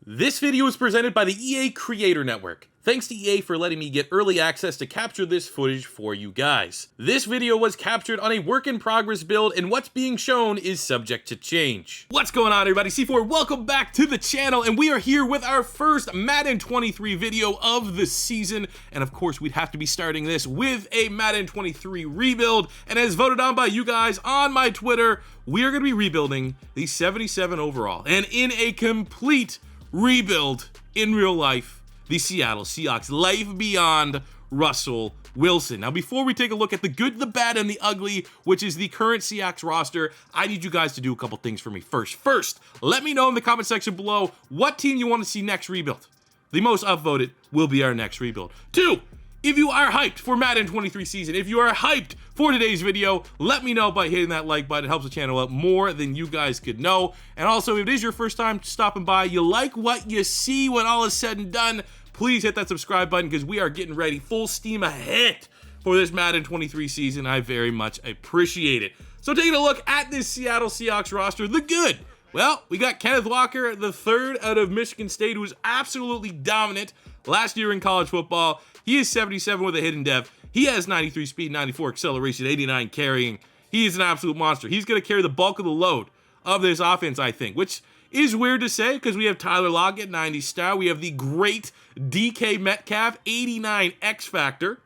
This video is presented by the EA Creator Network. Thanks to EA for letting me get early access to capture this footage for you guys. This video was captured on a work-in-progress build, and what's being shown is subject to change. What's going on, everybody? C4, welcome back to the channel, and we are here with our first Madden 23 video of the season. And of course, we'd have to be starting this with a Madden 23 rebuild, and as voted on by you guys on my Twitter, we are going to be rebuilding the 77 overall, and in a complete rebuild in real life, the Seattle Seahawks, life beyond Russell Wilson. Now, before we take a look at the good, the bad, and the ugly, which is the current Seahawks roster, I need you guys to do a couple things for me first. First, let me know in the comment section below what team you want to see next rebuild. The most upvoted will be our next rebuild. Two, if you are hyped for Madden 23 season, if you are hyped for today's video, let me know by hitting that like button. It helps the channel out more than you guys could know. And also, if it is your first time stopping by, you like what you see when all is said and done, please hit that subscribe button because we are getting ready full steam ahead for this Madden 23 season. I very much appreciate it. So taking a look at this Seattle Seahawks roster, the good. Well, we got Kenneth Walker, the third out of Michigan State, who was absolutely dominant last year in college football. He is 77 with a hidden dev. He has 93 speed, 94 acceleration, 89 carrying. He is an absolute monster. He's going to carry the bulk of the load of this offense, I think, which is weird to say because we have Tyler Lockett, 90 star. We have the great DK Metcalf, 89 X factor.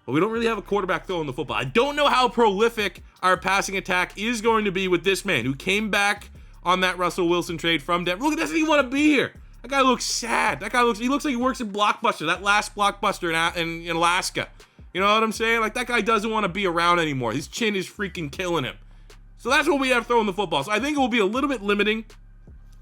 But we don't really have a quarterback throwing the football. I don't know how prolific our passing attack is going to be with this man who came back on that Russell Wilson trade from Denver. Look, doesn't he want to be here? That guy looks sad. He looks like he works in Blockbuster, that last Blockbuster in Alaska. You know what I'm saying? Like, that guy doesn't want to be around anymore. His chin is freaking killing him. So that's what we have throwing the football. So I think it will be a little bit limiting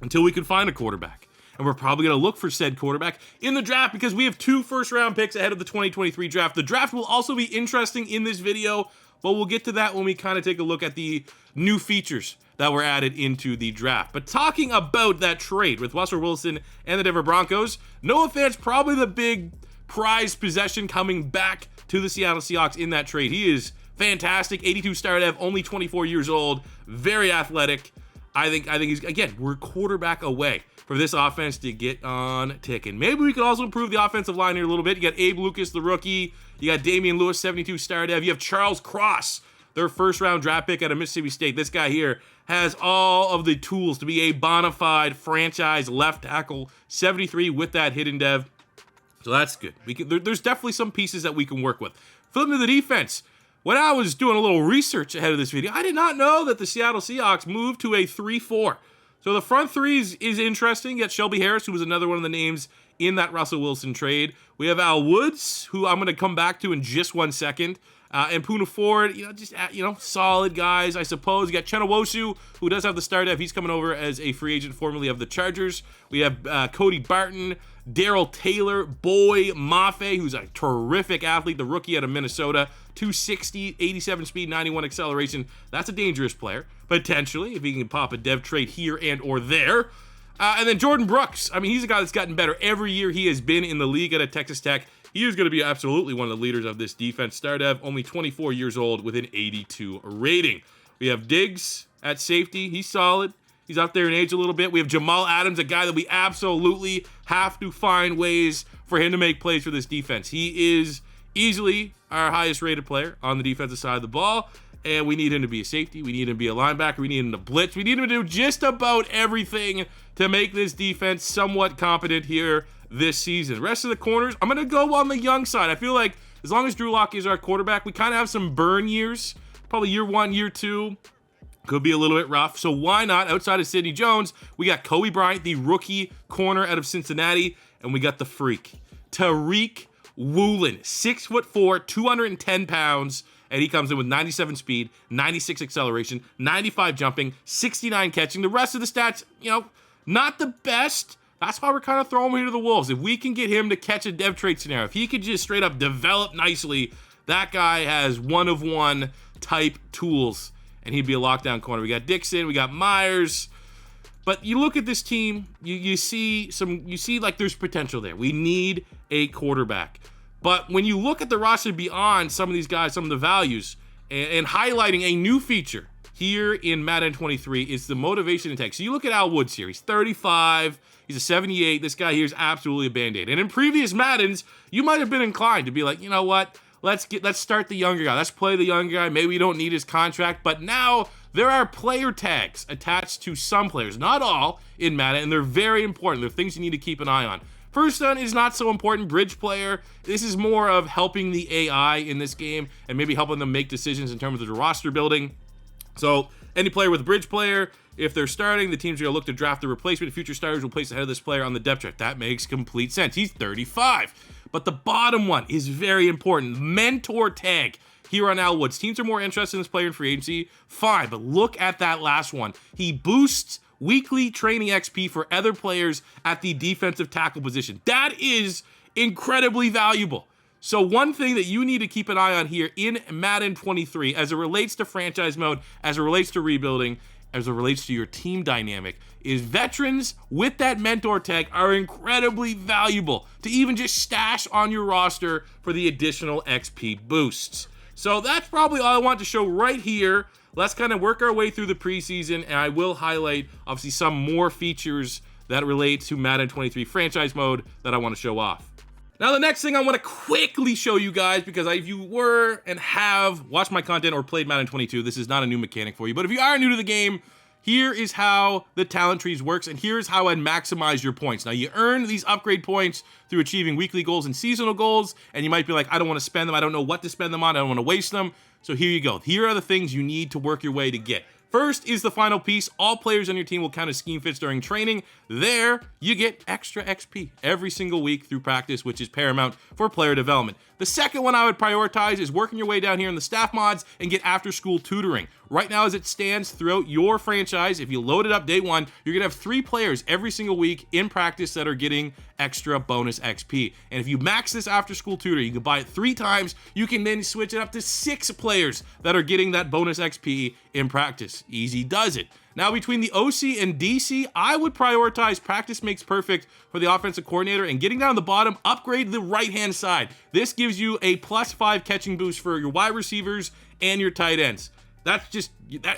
until we can find a quarterback. And we're probably going to look for said quarterback in the draft because we have 2 first-round picks ahead of the 2023 draft. The draft will also be interesting in this video, but we'll get to that when we kind of take a look at the new features that were added into the draft. But talking about that trade with Russell Wilson and the Denver Broncos, Noah Fant's probably the big prized possession coming back to the Seattle Seahawks in that trade. He is fantastic, 82 star dev, only 24 years old, very athletic. I think he's, again, we're quarterback away for this offense to get on ticking. Maybe we could also improve the offensive line here a little bit. You got Abe Lucas, the rookie. You got Damian Lewis, 72 star dev. You have Charles Cross, their first-round draft pick out of Mississippi State. This guy here has all of the tools to be a bona fide franchise left tackle, 73 with that hidden dev. So that's good. There's definitely some pieces that we can work with. Flipping to the defense. When I was doing a little research ahead of this video, I did not know that the Seattle Seahawks moved to a 3-4. So the front three is interesting. You got Shelby Harris, who was another one of the names in that Russell Wilson trade. We have Al Woods, who I'm going to come back to in just 1 second. And Poona Ford, solid guys, I suppose. You got Chenowoshu, who does have the star dev. He's coming over as a free agent formerly of the Chargers. We have Cody Barton, Darrell Taylor, Boy Mafe, who's a terrific athlete, the rookie out of Minnesota, 260, 87 speed, 91 acceleration. That's a dangerous player, potentially, if he can pop a dev trade here and or there. And then Jordan Brooks. I mean, he's a guy that's gotten better every year he has been in the league at Texas Tech. He is going to be absolutely one of the leaders of this defense. Star dev, only 24 years old with an 82 rating. We have Diggs at safety. He's solid. He's up there in age a little bit. We have Jamal Adams, a guy that we absolutely have to find ways for him to make plays for this defense. He is easily our highest rated player on the defensive side of the ball, and we need him to be a safety. We need him to be a linebacker. We need him to blitz. We need him to do just about everything to make this defense somewhat competent here this season. The rest of the corners, I'm going to go on the young side. I feel like as long as Drew Lock is our quarterback, we kind of have some burn years, probably year 1, year 2. Could be a little bit rough, so why not? Outside of Sidney Jones, we got Kobe Bryant, the rookie corner out of Cincinnati, and we got the freak, Tariq Woolen, 6'4", 210 pounds, and he comes in with 97 speed, 96 acceleration, 95 jumping, 69 catching. The rest of the stats, not the best. That's why we're kind of throwing him here to the Wolves. If we can get him to catch a dev trade scenario, if he could just straight up develop nicely, that guy has one-of-one type tools, and he'd be a lockdown corner. We got Dixon, we got Myers, but you look at this team, you see like there's potential there. We need a quarterback, but when you look at the roster beyond some of these guys, some of the values, and highlighting a new feature here in Madden 23 is the motivation and tech. So you look at Al Woods here. He's 35. He's a 78. This guy here is absolutely a Band-Aid. And in previous Maddens, you might have been inclined to be like, you know what? Let's start the younger guy. Let's play the younger guy. Maybe we don't need his contract. But now there are player tags attached to some players, not all, in Madden, and they're very important. They're things you need to keep an eye on. First one is not so important, bridge player. This is more of helping the AI in this game and maybe helping them make decisions in terms of the roster building. So any player with bridge player, if they're starting, the teams are going to look to draft the replacement. Future starters will place ahead of this player on the depth chart. That makes complete sense. He's 35. But the bottom one is very important. Mentor tag here on Al Woods. Teams are more interested in this player in free agency. Fine, but look at that last one. He boosts weekly training XP for other players at the defensive tackle position. That is incredibly valuable. So one thing that you need to keep an eye on here in Madden 23 as it relates to franchise mode, as it relates to rebuilding, as it relates to your team dynamic, is veterans with that mentor tag are incredibly valuable to even just stash on your roster for the additional XP boosts. So that's probably all I want to show right here. Let's kind of work our way through the preseason, and I will highlight, obviously, some more features that relate to Madden 23 franchise mode that I want to show off. Now, the next thing I want to quickly show you guys, because if you were and have watched my content or played Madden 22, this is not a new mechanic for you. But if you are new to the game, here is how the talent trees works, and here's how I'd maximize your points. Now, you earn these upgrade points through achieving weekly goals and seasonal goals, and you might be like, I don't want to spend them. I don't know what to spend them on. I don't want to waste them. So here you go. Here are the things you need to work your way to get. First is the final piece. All players on your team will count as scheme fits during training. There, you get extra XP every single week through practice, which is paramount for player development. The second one I would prioritize is working your way down here in the staff mods and get after-school tutoring. Right now, as it stands throughout your franchise, if you load it up day one, you're going to have 3 players every single week in practice that are getting extra bonus XP. And if you max this after-school tutor, you can buy it 3 times. You can then switch it up to 6 players that are getting that bonus XP in practice. Easy does it. Now, between the OC and DC, I would prioritize practice makes perfect for the offensive coordinator, and getting down the bottom, upgrade the right-hand side. This gives you a +5 catching boost for your wide receivers and your tight ends. That's just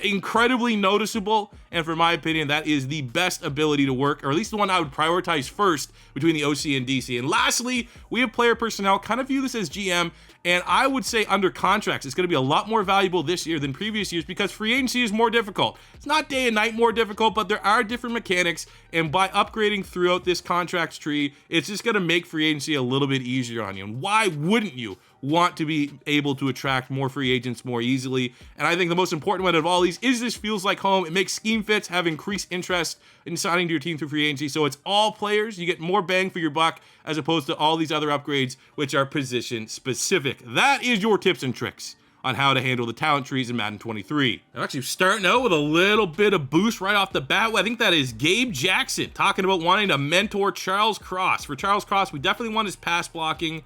incredibly noticeable, and for my opinion, that is the best ability to work, or at least the one I would prioritize first between the OC and DC. And lastly, we have player personnel. Kind of view this as GM, and I would say under contracts, it's going to be a lot more valuable this year than previous years because free agency is more difficult. It's not day and night more difficult, but there are different mechanics, and by upgrading throughout this contracts tree, it's just going to make free agency a little bit easier on you. And why wouldn't you want to be able to attract more free agents more easily? And I think the most important one of all these is this feels like home. It makes scheme fits have increased interest in signing to your team through free agency. So it's all players. You get more bang for your buck as opposed to all these other upgrades, which are position specific. That is your tips and tricks on how to handle the talent trees in Madden 23. I'm actually starting out with a little bit of boost right off the bat. I think that is Gabe Jackson talking about wanting to mentor Charles Cross. For Charles Cross, we definitely want his pass blocking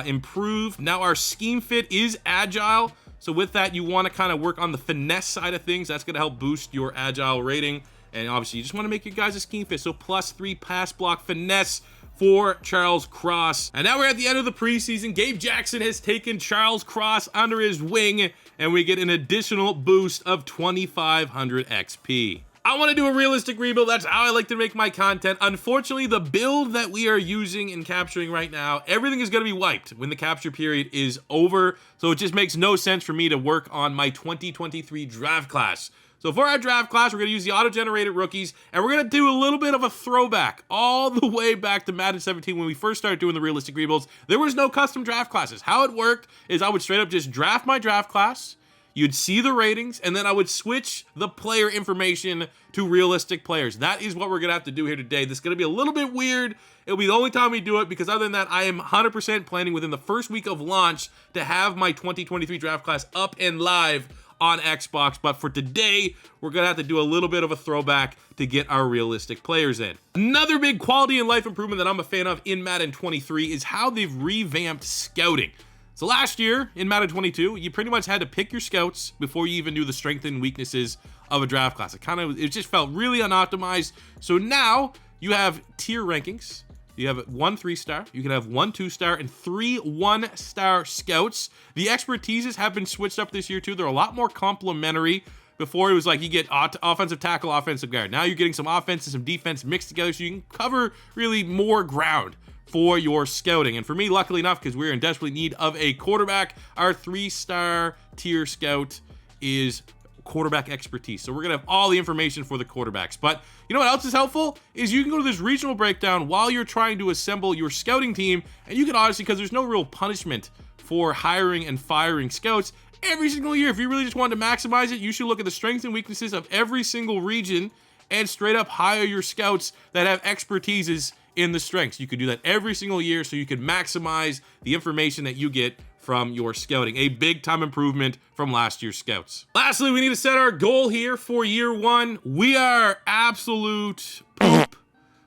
improved. Now our scheme fit is agile. So with that, you want to kind of work on the finesse side of things. That's going to help boost your agile rating. And obviously, you just want to make your guys a scheme fit. So +3 pass block finesse for Charles Cross. And now we're at the end of the preseason. Gabe Jackson has taken Charles Cross under his wing, and we get an additional boost of 2,500 XP. I want to do a realistic rebuild. That's how I like to make my content. Unfortunately, the build that we are using and capturing right now, everything is going to be wiped when the capture period is over. So it just makes no sense for me to work on my 2023 draft class. So for our draft class, we're going to use the auto-generated rookies, and we're going to do a little bit of a throwback all the way back to Madden 17 when we first started doing the realistic rebuilds. There was no custom draft classes. How it worked is I would straight up just draft my draft class. You'd see the ratings, and then I would switch the player information to realistic players. That is what we're going to have to do here today. This is going to be a little bit weird. It'll be the only time we do it, because other than that, I am 100% planning within the first week of launch to have my 2023 draft class up and live on Xbox. But for today, we're going to have to do a little bit of a throwback to get our realistic players in. Another big quality and life improvement that I'm a fan of in Madden 23 is how they've revamped scouting. So last year in Madden 22, you pretty much had to pick your scouts before you even knew the strengths and weaknesses of a draft class. It just felt really unoptimized. So now you have tier rankings. You have 1 3-star, you can have 1 2-star, and 3 1-star scouts. The expertises have been switched up this year too. They're a lot more complementary. Before it was like you get offensive tackle, offensive guard. Now you're getting some offense and some defense mixed together so you can cover really more ground for your scouting. And for me, luckily enough, because we're in desperate need of a quarterback, our 3-star tier scout is quarterback expertise. So we're gonna have all the information for the quarterbacks. But you know what else is helpful is you can go to this regional breakdown while you're trying to assemble your scouting team, and you can honestly, because there's no real punishment for hiring and firing scouts every single year. If you really just wanted to maximize it, you should look at the strengths and weaknesses of every single region and straight up hire your scouts that have expertises in the strengths. You could do that every single year so you can maximize the information that you get from your scouting. A big time improvement from last year's scouts. Lastly, we need to set our goal here for year 1. We are absolute poop.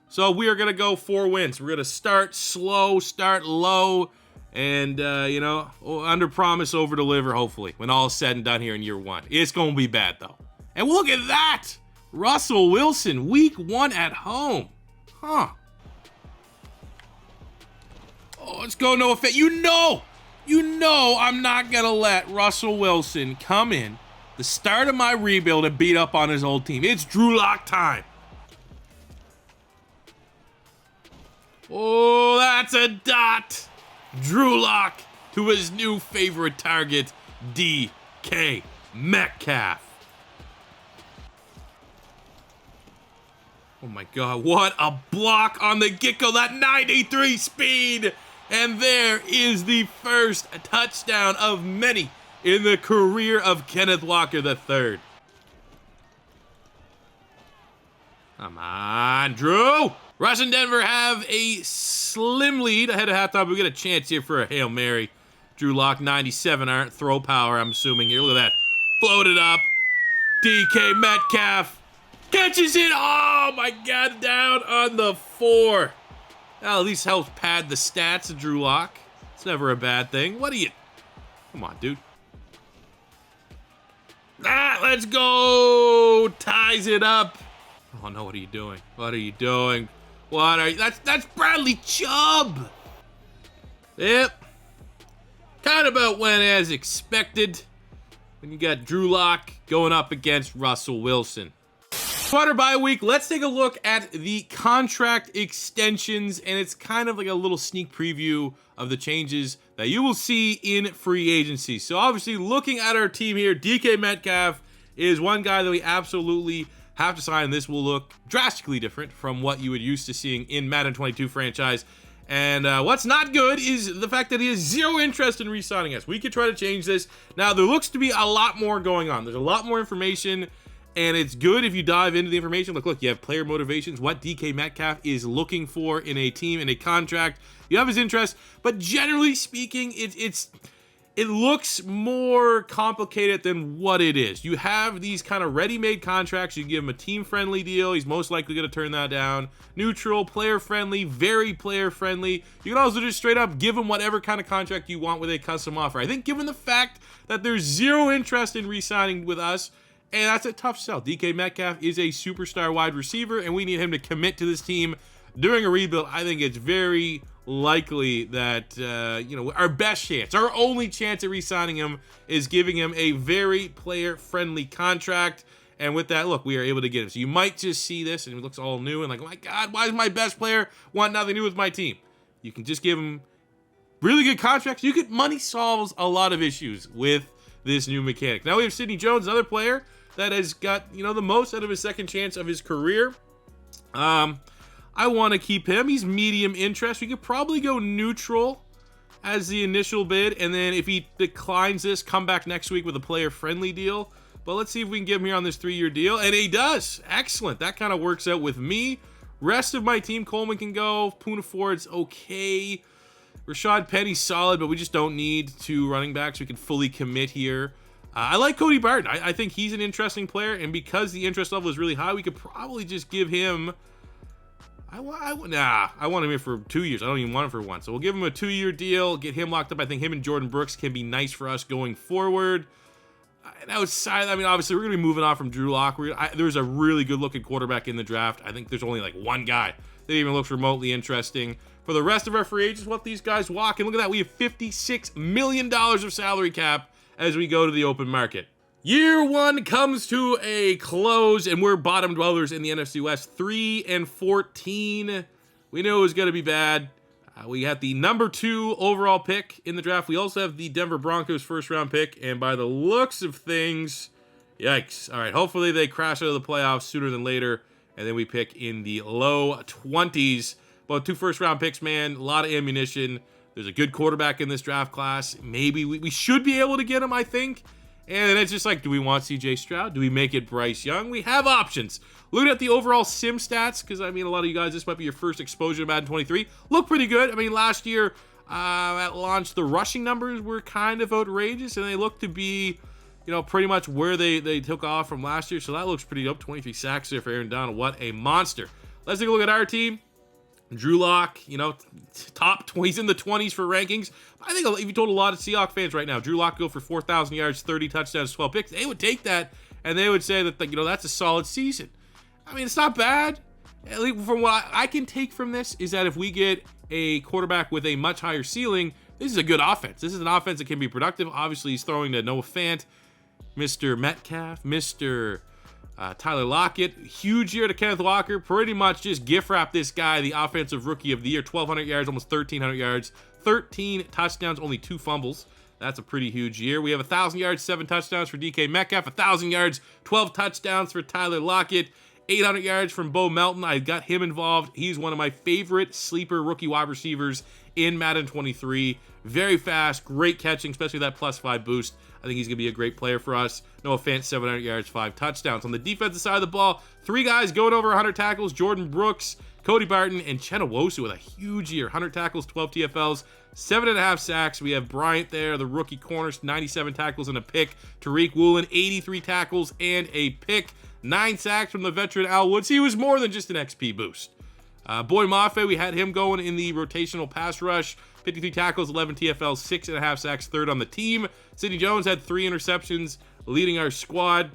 So we are going to go 4 wins. We're going to start slow, start low, and, you know, under promise, over deliver, hopefully, when all is said and done here in year 1. It's going to be bad, though. And look at that! Russell Wilson, week 1 at home. Huh. Oh, let's go, Noah Fant. You know I'm not going to let Russell Wilson come in the start of my rebuild and beat up on his old team. It's Drew Lock time. Oh, that's a dot. Drew Lock to his new favorite target, DK Metcalf. Oh my God, what a block on the get-go, that 93 speed. And there is the first touchdown of many in the career of Kenneth Walker III. Come on, Drew. Russ and Denver have a slim lead ahead of halftime. We get a chance here for a Hail Mary. Drew Lock, 97 throw power, I'm assuming here. Look at that. Floated up. DK Metcalf catches it. Oh my God, down on the 4. Well, at least helps pad the stats of Drew Lock. It's never a bad thing. What are you? Come on, dude. Let's go. Ties it up. Oh no, what are you doing? What are you doing? What are you? That's Bradley Chubb. Yep. Kind of about went as expected when you got Drew Lock going up against Russell Wilson. Quarter bye week, let's take a look at the contract extensions, and it's kind of like a little sneak preview of the changes that you will see in free agency. So obviously looking at our team here, DK Metcalf is one guy that we absolutely have to sign. This will look drastically different from what you would used to seeing in Madden 22 franchise. And what's not good is the fact that he has zero interest in re-signing us. We could try to change this. Now, there looks to be a lot more going on. There's a lot more information, and it's good if you dive into the information. Look, you have player motivations, what DK Metcalf is looking for in a team, in a contract. You have his interest, but generally speaking, it looks more complicated than what it is. You have these kind of ready-made contracts. You give him a team-friendly deal. He's most likely going to turn that down. Neutral, player-friendly, very player-friendly. You can also just straight up give him whatever kind of contract you want with a custom offer. I think given the fact that there's zero interest in re-signing with us, and that's a tough sell. DK Metcalf is a superstar wide receiver, and we need him to commit to this team during a rebuild. I think it's very likely that, our best chance, our only chance at re-signing him is giving him a very player-friendly contract. And with that, look, we are able to get him. So you might just see this, and it looks all new, and like, oh my God, why does my best player want nothing to do with my team? You can just give him really good contracts. Money solves a lot of issues with this new mechanic. Now we have Sidney Jones, another player that has got, the most out of his second chance of his career. I want to keep him. He's medium interest. We could probably go neutral as the initial bid, and then if he declines this, come back next week with a player-friendly deal. But let's see if we can get him here on this 3-year deal, and he does. Excellent. That kind of works out with me. Rest of my team, Coleman can go. Poona Ford's okay. Rashad Penny's solid, but we just don't need 2 running backs. We can fully commit here. I like Cody Barton. I think he's an interesting player, and because the interest level is really high, we could probably just give him... I want him here for 2 years. I don't even want him for 1. So we'll give him a 2-year deal, get him locked up. I think him and Jordan Brooks can be nice for us going forward. And outside, obviously, we're going to be moving on from Drew Lock. There's a really good-looking quarterback in the draft. I think there's only like one guy that even looks remotely interesting. For the rest of our free agents, what these guys walk. And look at that. We have $56 million of salary cap as we go to the open market. Year one comes to a close, and we're bottom dwellers in the NFC West, 3-14. We knew it was going to be bad. We had the number 2 overall pick in the draft. We also have the Denver Broncos first round pick, and by the looks of things, yikes. All right, hopefully they crash out of the playoffs sooner than later, and then we pick in the low 20s. But 2 first round picks, man, a lot of ammunition. There's a good quarterback in this draft class. Maybe we should be able to get him, I think. And it's just like, do we want CJ Stroud? Do we make it Bryce Young? We have options. Looking at the overall sim stats, because I mean, a lot of you guys, this might be your first exposure to Madden 23, look pretty good. I mean, last year at launch, the rushing numbers were kind of outrageous, and they look to be, you know, pretty much where they took off from last year. So that looks pretty dope. 23 sacks there for Aaron Donald. What a monster. Let's take a look at our team. Drew Lock, you know, top 20, he's in the 20s for rankings. I think if you told a lot of Seahawks fans right now, Drew Lock go for 4,000 yards, 30 touchdowns, 12 picks, they would take that, and they would say that, you know, that's a solid season. I mean, it's not bad. At least from what I can take from this is that if we get a quarterback with a much higher ceiling, this is a good offense. This is an offense that can be productive. Obviously, he's throwing to Noah Fant, Mr. Metcalf, Mr. Tyler Lockett. Huge year to Kenneth Walker. Pretty much just gift wrap this guy the offensive rookie of the year. 1,200 yards, almost 1,300 yards, 13 touchdowns, only 2 fumbles. That's a pretty huge year. We have 1,000 yards, 7 touchdowns for DK Metcalf, 1,000 yards, 12 touchdowns for Tyler Lockett, 800 yards from Bo Melton. I got him involved. He's one of my favorite sleeper rookie wide receivers in Madden 23. Very fast, great catching, especially that +5 boost. I think he's going to be a great player for us. Noah Fant, 700 yards, 5 touchdowns. On the defensive side of the ball, 3 guys going over 100 tackles. Jordan Brooks, Cody Barton, and Chenowosue with a huge year. 100 tackles, 12 TFLs, 7.5 sacks. We have Bryant there, the rookie corner, 97 tackles and a pick. Tariq Woolen, 83 tackles and a pick. 9 sacks from the veteran Al Woods. He was more than just an XP boost. Boy Mafe, we had him going in the rotational pass rush. 53 tackles, 11 TFLs, 6.5 sacks, 3rd on the team. Sidney Jones had 3 interceptions, leading our squad.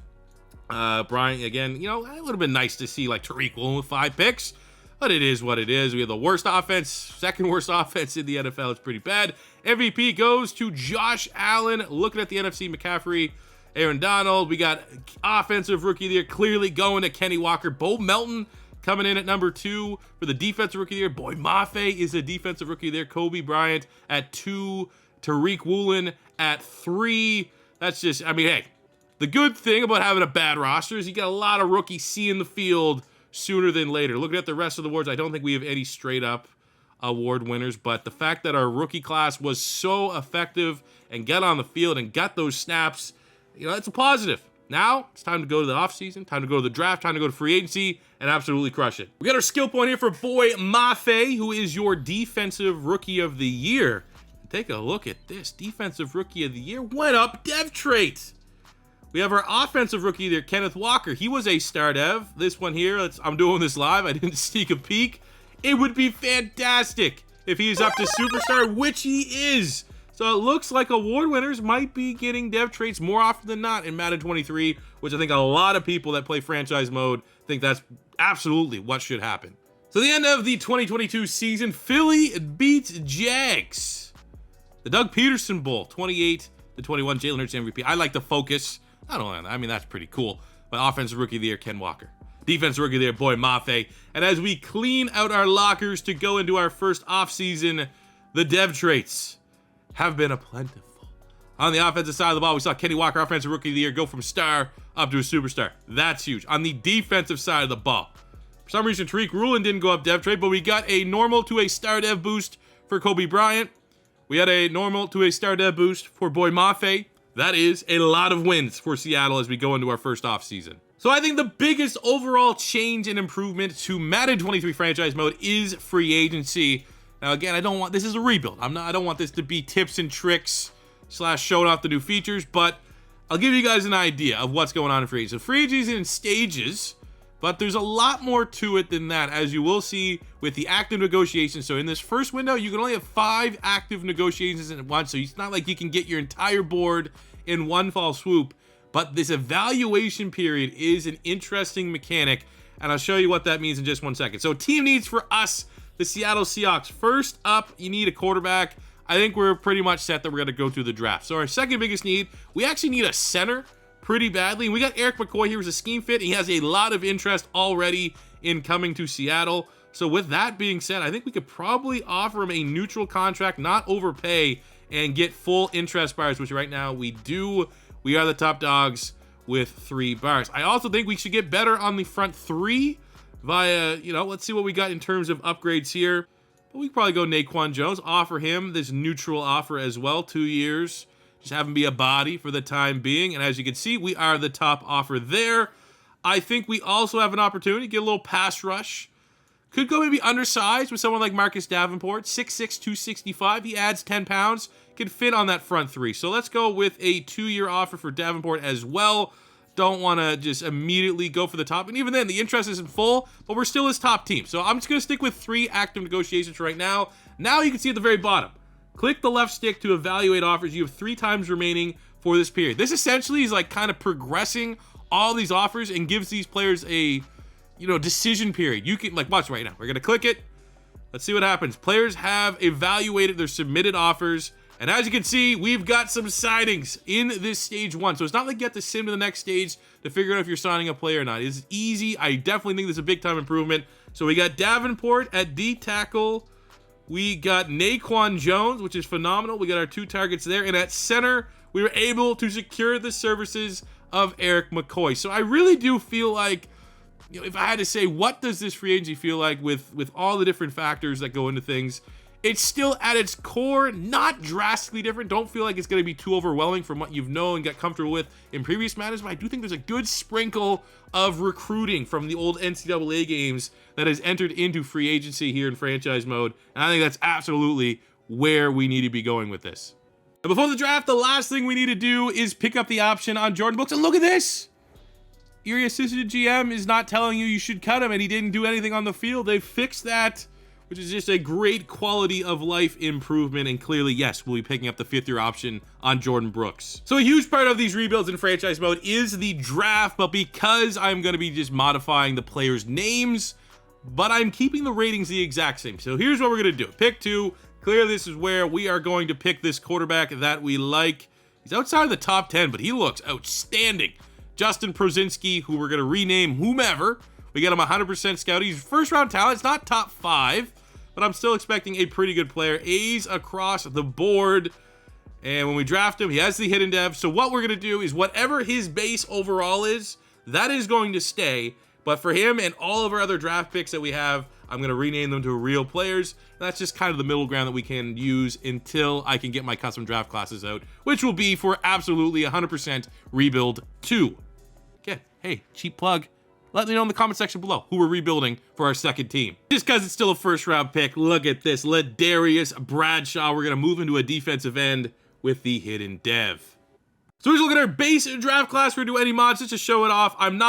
Bryant, again, you know, it would have been nice to see like Tariq Woolen with 5 picks, but it is what it is. We have the worst offense, second worst offense in the NFL. It's pretty bad. MVP goes to Josh Allen. Looking at the NFC, McCaffrey, Aaron Donald. We got offensive rookie of the year clearly going to Kenny Walker. Bo Melton coming in at number 2 for the defensive rookie of the year. Boy Mafe is a defensive rookie of the year. Kobe Bryant at 2. Tariq Woolen at 3. That's just, I mean, hey, the good thing about having a bad roster is you get a lot of rookies seeing the field sooner than later. Looking at the rest of the awards, I don't think we have any straight up award winners, but the fact that our rookie class was so effective and got on the field and got those snaps, you know, it's a positive. Now, it's time to go to the offseason, time to go to the draft, time to go to free agency, and absolutely crush it. We got our skill point here for Boy Mafe, who is your defensive rookie of the year. Take a look at this. Defensive rookie of the year went up dev trait. We have our offensive rookie there, Kenneth Walker. He was a star dev. This one here, I'm doing this live. I didn't sneak a peek. It would be fantastic if he's up to superstar, which he is. So it looks like award winners might be getting dev traits more often than not in Madden 23, which I think a lot of people that play franchise mode think that's absolutely what should happen. So the end of the 2022 season, Philly beats Jags. The Doug Peterson Bowl, 28-21, Jalen Hurts MVP. I like the focus. I mean, that's pretty cool. But offensive rookie of the year, Ken Walker. Defensive rookie of the year, Boy Mafe. And as we clean out our lockers to go into our first offseason, the dev traits have been plentiful. On the offensive side of the ball, we saw Kenny Walker, offensive rookie of the year, go from star up to a superstar. That's huge. On the defensive side of the ball, for some reason, Tariq Woolen didn't go up dev trait, but we got a normal to a star dev boost for Kobe Bryant. We had a normal to a star dev boost for Boy Mafe. That is a lot of wins for Seattle as we go into our first offseason. So I think the biggest overall change and improvement to Madden 23 franchise mode is free agency. Now again, this is a rebuild. I don't want this to be tips and tricks / showing off the new features, but I'll give you guys an idea of what's going on in free agency. So free agency is in stages, but there's a lot more to it than that, as you will see with the active negotiations. So in this first window, you can only have 5 active negotiations at once. So it's not like you can get your entire board in one fall swoop, but this evaluation period is an interesting mechanic, and I'll show you what that means in just 1 second. So team needs for us, the Seattle Seahawks. First up, you need a quarterback. I think we're pretty much set that we're going to go through the draft. So our second biggest need, we actually need a center pretty badly. And we got Eric McCoy here as a scheme fit. He has a lot of interest already in coming to Seattle. So with that being said, I think we could probably offer him a neutral contract, not overpay, and get full interest bars, which right now we do. We are the top dogs with 3 bars. I also think we should get better on the front 3 via, let's see what we got in terms of upgrades here. But we could probably go Naquan Jones, offer him this neutral offer as well, 2 years. Just have him be a body for the time being. And as you can see, we are the top offer there. I think we also have an opportunity to get a little pass rush. Could go maybe undersized with someone like Marcus Davenport, 6'6", 265. He adds 10 pounds, can fit on that front 3. So let's go with a 2-year offer for Davenport as well. Don't want to just immediately go for the top. And even then, the interest isn't full, but we're still his top team. So I'm just going to stick with 3 active negotiations right now. Now you can see at the very bottom, click the left stick to evaluate offers. You have 3 times remaining for this period. This essentially is like kind of progressing all these offers and gives these players a decision period. You can watch right now. We're going to click it. Let's see what happens. Players have evaluated their submitted offers. And as you can see, we've got some signings in this stage 1. So it's not like you have to sim to the next stage to figure out if you're signing a player or not. It's easy. I definitely think this is a big time improvement. So we got Davenport at D tackle. We got Naquan Jones, which is phenomenal. We got our 2 targets there. And at center, we were able to secure the services of Eric McCoy. So I really do feel like, if I had to say, what does this free agency feel like with all the different factors that go into things, it's still at its core not drastically different. Don't feel like it's going to be too overwhelming from what you've known and got comfortable with in previous matches, but I do think there's a good sprinkle of recruiting from the old NCAA games that has entered into free agency here in franchise mode, and I think that's absolutely where we need to be going with this. And before the draft, the last thing we need to do is pick up the option on Jordan Brooks, and look at this! Your assistant GM is not telling you should cut him, and he didn't do anything on the field. They fixed that, which is just a great quality of life improvement. And clearly, yes, we'll be picking up the 5th-year option on Jordan Brooks. So a huge part of these rebuilds in franchise mode is the draft, but because I'm going to be just modifying the players' names, but I'm keeping the ratings the exact same. So here's what we're going to do. Pick 2. Clearly, this is where we are going to pick this quarterback that we like. He's outside of the top 10, but he looks outstanding. Justin Prozinski, who we're going to rename whomever. We get him 100% scout. He's first-round talent. It's not top 5, but I'm still expecting a pretty good player. A's across the board. And when we draft him, he has the hidden dev. So what we're going to do is whatever his base overall is, that is going to stay. But for him and all of our other draft picks that we have, I'm going to rename them to real players. That's just kind of the middle ground that we can use until I can get my custom draft classes out, which will be for absolutely 100% rebuild 2. Again, hey, cheap plug. Let me know in the comment section below who we're rebuilding for our second team. Just because it's still a first-round pick, look at this. Ladarius Bradshaw. We're going to move into a defensive end with the hidden dev. So we're just looking at our base draft class. We're going to do any mods just to show it off. I'm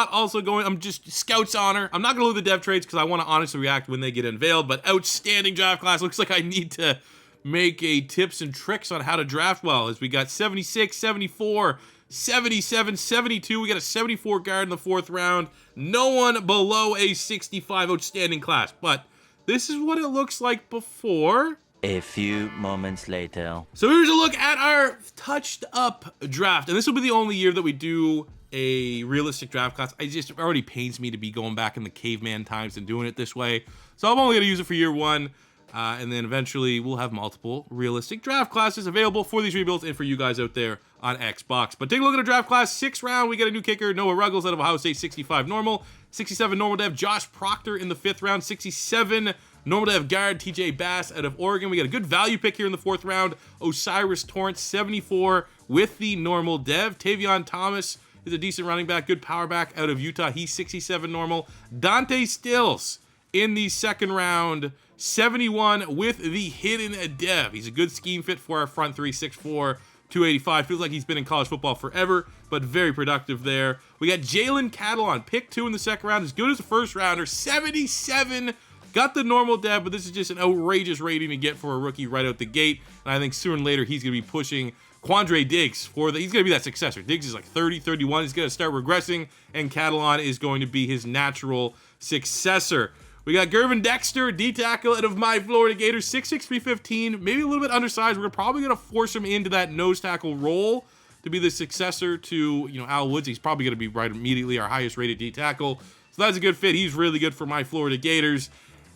just Scout's Honor. I'm not going to look at the dev trades because I want to honestly react when they get unveiled, but outstanding draft class. Looks like I need to make a tips and tricks on how to draft well, as we got 76, 74, 77, 72. We got a 74 guard in the 4th round. No one below a 65 outstanding class, but this is what it looks like before. A few moments later. So here's a look at our touched up draft. And this will be the only year that we do a realistic draft class. It already pains me to be going back in the caveman times and doing it this way. So I'm only going to use it for year 1. And then eventually we'll have multiple realistic draft classes available for these rebuilds and for you guys out there on Xbox. But take a look at our draft class. 6th round, we get a new kicker, Noah Ruggles out of Ohio State, 65 normal. 67 normal dev, Josh Proctor in the 5th round. 67 normal dev guard, TJ Bass out of Oregon. We got a good value pick here in the 4th round. Osiris Torrance, 74 with the normal dev. Tavion Thomas is a decent running back, good power back out of Utah. He's 67 normal. Dante Stills in the 2nd round, 71 with the hidden dev. He's a good scheme fit for our front 3, 6'4", 285. Feels like he's been in college football forever, but very productive there. We got Jalen Catalon, pick 2 in the 2nd round, as good as a 1st rounder, 77. Got the normal dev, but this is just an outrageous rating to get for a rookie right out the gate. And I think sooner or later he's going to be pushing Quandre Diggs he's going to be that successor. Diggs is like 30, 31. He's going to start regressing, and Catalon is going to be his natural successor. We got Gervin Dexter, D-tackle out of my Florida Gators, 6'6", 315, maybe a little bit undersized. We're probably going to force him into that nose tackle role to be the successor to, Al Woods. He's probably going to be right immediately our highest rated D tackle. So that's a good fit. He's really good for my Florida Gators.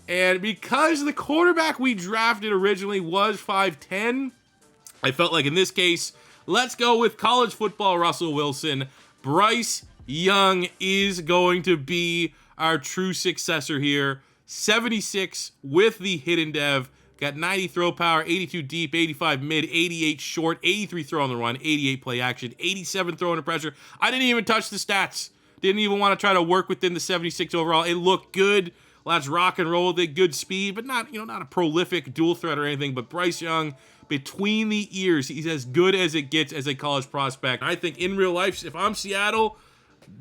And because the quarterback we drafted originally was 5'10", I felt like in this case, let's go with college football Russell Wilson. Bryce Young is going to be our true successor here. 76 with the hidden dev. Got 90 throw power, 82 deep, 85 mid, 88 short, 83 throw on the run, 88 play action, 87 throw under pressure. I didn't even touch the stats. Didn't even want to try to work within the 76 overall. It looked good. Let's rock and roll with it. Good speed, but not, not a prolific dual threat or anything. But Bryce Young, between the ears, he's as good as it gets as a college prospect. I think in real life, if I'm Seattle,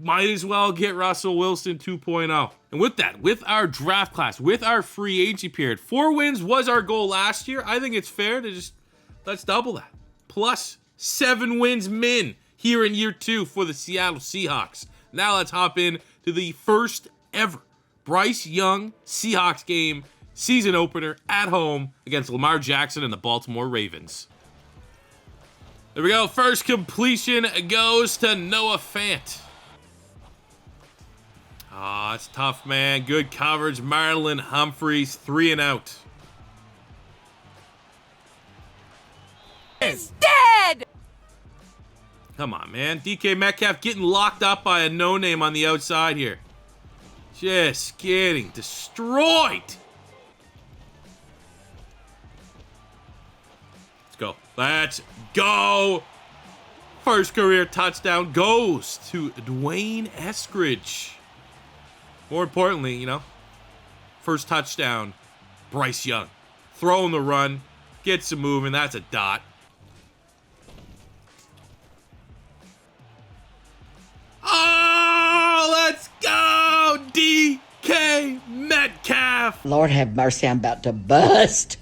might as well get Russell Wilson 2.0. And with that, with our draft class, with our free agency period, 4 wins was our goal last year. I think it's fair to just, let's double that. Plus 7 wins min here in year 2 for the Seattle Seahawks. Now let's hop in to the first ever Bryce Young Seahawks game, season opener at home against Lamar Jackson and the Baltimore Ravens. There we go. First completion goes to Noah Fant. Ah, it's tough, man. Good coverage. Marlon Humphreys, 3 and out. He's dead! Come on, man. DK Metcalf getting locked up by a no-name on the outside here. Just getting destroyed. Let's go. Let's go. First career touchdown goes to Dwayne Eskridge. More importantly, first touchdown, Bryce Young. Throwing the run, gets him moving. That's a dot. Oh, let's go, DK Metcalf. Lord have mercy, I'm about to bust.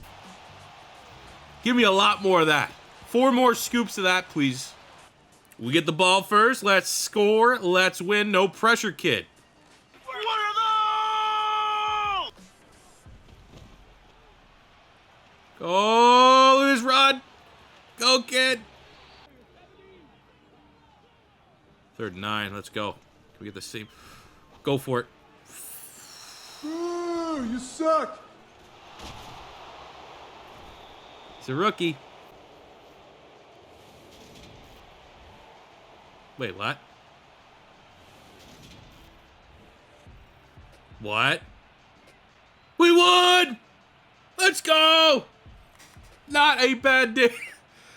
Give me a lot more of that. 4 more scoops of that, please. We get the ball first. Let's score. Let's win. No pressure, kid. Oh, look at this run. Go, kid. 3rd and 9. Let's go. Can we get the same? Go for it. Ooh, you suck. It's a rookie. Wait, what? What? We won! Let's go! Not a bad day.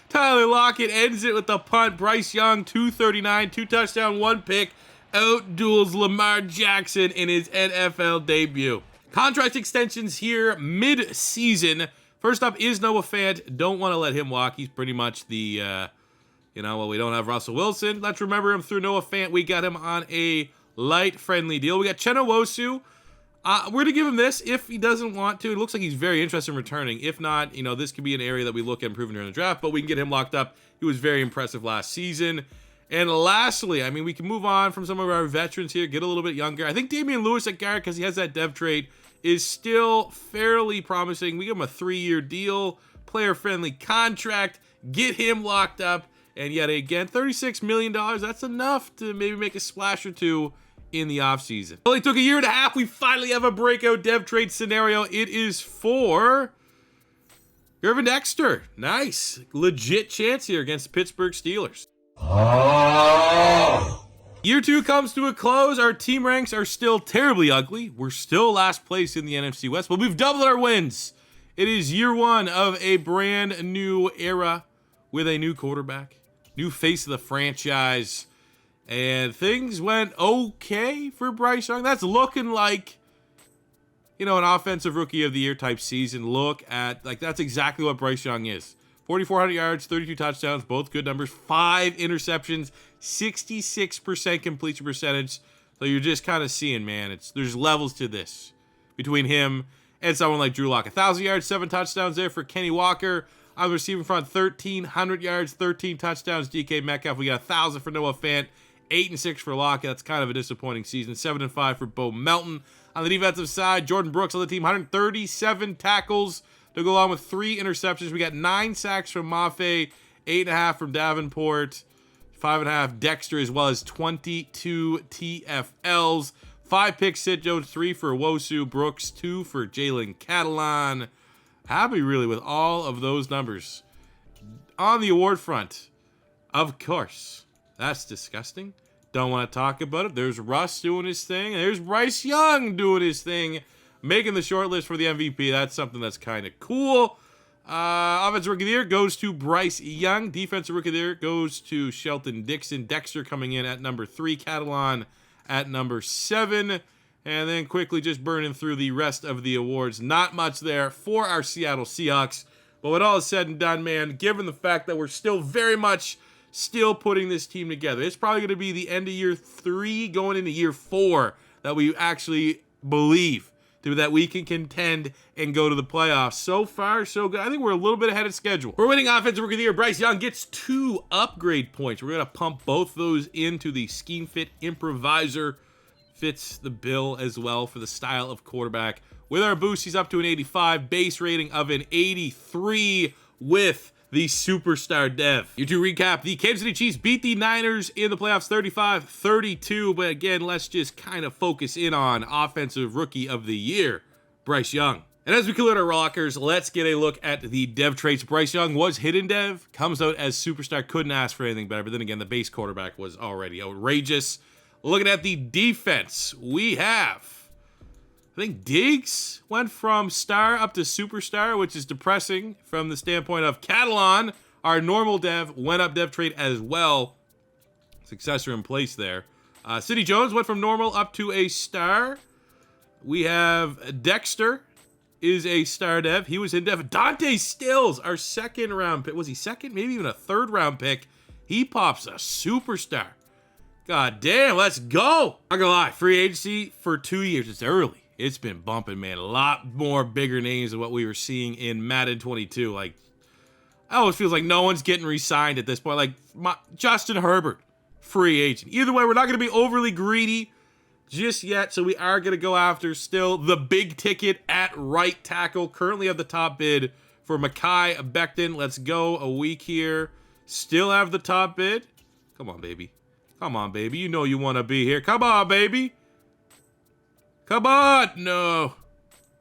Tyler Lockett ends it with the punt. Bryce Young, 239, 2 touchdown, 1 pick. Outduels Lamar Jackson in his NFL debut. Contract extensions here mid-season. First up is Noah Fant. Don't want to let him walk. He's pretty much the, we don't have Russell Wilson. Let's remember him through Noah Fant. We got him on a light, friendly deal. We got Chenna Wosu. We're going to give him this if he doesn't want to. It looks like he's very interested in returning. If not, this could be an area that we look at improving during the draft, but we can get him locked up. He was very impressive last season. And lastly, we can move on from some of our veterans here, get a little bit younger. I think Damian Lewis at guard, because he has that dev trait, is still fairly promising. We give him a 3-year deal, player-friendly contract, get him locked up, and yet again, $36 million, that's enough to maybe make a splash or two in the offseason. It only took a year and a half. We finally have a breakout dev trade scenario. It is for Irvin Dexter. Nice. Legit chance here against the Pittsburgh Steelers. Oh. Year 2 comes to a close. Our team ranks are still terribly ugly. We're still last place in the NFC West, but we've doubled our wins. It is year 1 of a brand new era with a new quarterback, new face of the franchise. And things went okay for Bryce Young. That's looking like, an offensive rookie of the year type season. Look at, that's exactly what Bryce Young is. 4,400 yards, 32 touchdowns, both good numbers. 5 interceptions, 66% completion percentage. So you're just kind of seeing, man, there's levels to this between him and someone like Drew Lock. 1,000 yards, 7 touchdowns there for Kenny Walker. On the receiving front, 1,300 yards, 13 touchdowns. DK Metcalf. We got 1,000 for Noah Fant. 8-6 for Lockett. That's kind of a disappointing season. 7-5 for Bo Melton. On the defensive side, Jordan Brooks on the team, 137 tackles to go along with 3 interceptions. We got 9 sacks from Mafe, 8.5 from Davenport. 5.5 Dexter, as well as 22 TFLs. 5 picks, Sid Jones, 3 for Wosu Brooks, 2 for Jalen Catalan. Happy really with all of those numbers. On the award front, of course, that's disgusting. Don't want to talk about it. There's Russ doing his thing. There's Bryce Young doing his thing, making the short list for the MVP. That's something that's kind of cool. Offensive Rookie of the Year goes to Bryce Young. Defensive Rookie of the Year goes to Shelton Dixon. Dexter coming in at number 3. Catalan at number 7. And then quickly just burning through the rest of the awards. Not much there for our Seattle Seahawks. But when all is said and done, man, given the fact that we're still very much still putting this team together, it's probably going to be the end of year 3 going into year 4 that we actually believe that we can contend and go to the playoffs. So far, so good. I think we're a little bit ahead of schedule. We're winning Offensive Rookie of the Year. Bryce Young gets 2 upgrade points. We're going to pump both those into the Scheme Fit Improviser. Fits the bill as well for the style of quarterback. With our boost, he's up to an 85. Base rating of an 83 with the Superstar Dev. You to recap, the Kansas City Chiefs beat the Niners in the playoffs 35-32. But again, let's just kind of focus in on Offensive Rookie of the Year, Bryce Young. And as we conclude our rockers, let's get a look at the dev traits. Bryce Young was hidden dev, comes out as Superstar, couldn't ask for anything better. But then again, the base quarterback was already outrageous. Looking at the defense, we have, I think Diggs went from star up to superstar, which is depressing from the standpoint of Catalan. Our normal dev went up dev trait as well. Successor in place there. City Jones went from normal up to a star. We have Dexter is a star dev. He was in dev. Dante Stills, our second round pick. Was he second? Maybe even a third round pick. He pops a superstar. God damn, let's go. Not gonna lie, free agency for 2 years. It's early. It's been bumping, man. A lot more bigger names than what we were seeing in Madden 22. Like, it always feels like no one's getting re-signed at this point. Like, Justin Herbert, free agent. Either way, we're not going to be overly greedy just yet, so we are going to go after still the big ticket at right tackle. Currently have the top bid for Mekhi Becton. Let's go a week here. Still have the top bid. Come on, baby. Come on, baby. You know you want to be here. Come on, baby. Come on! No.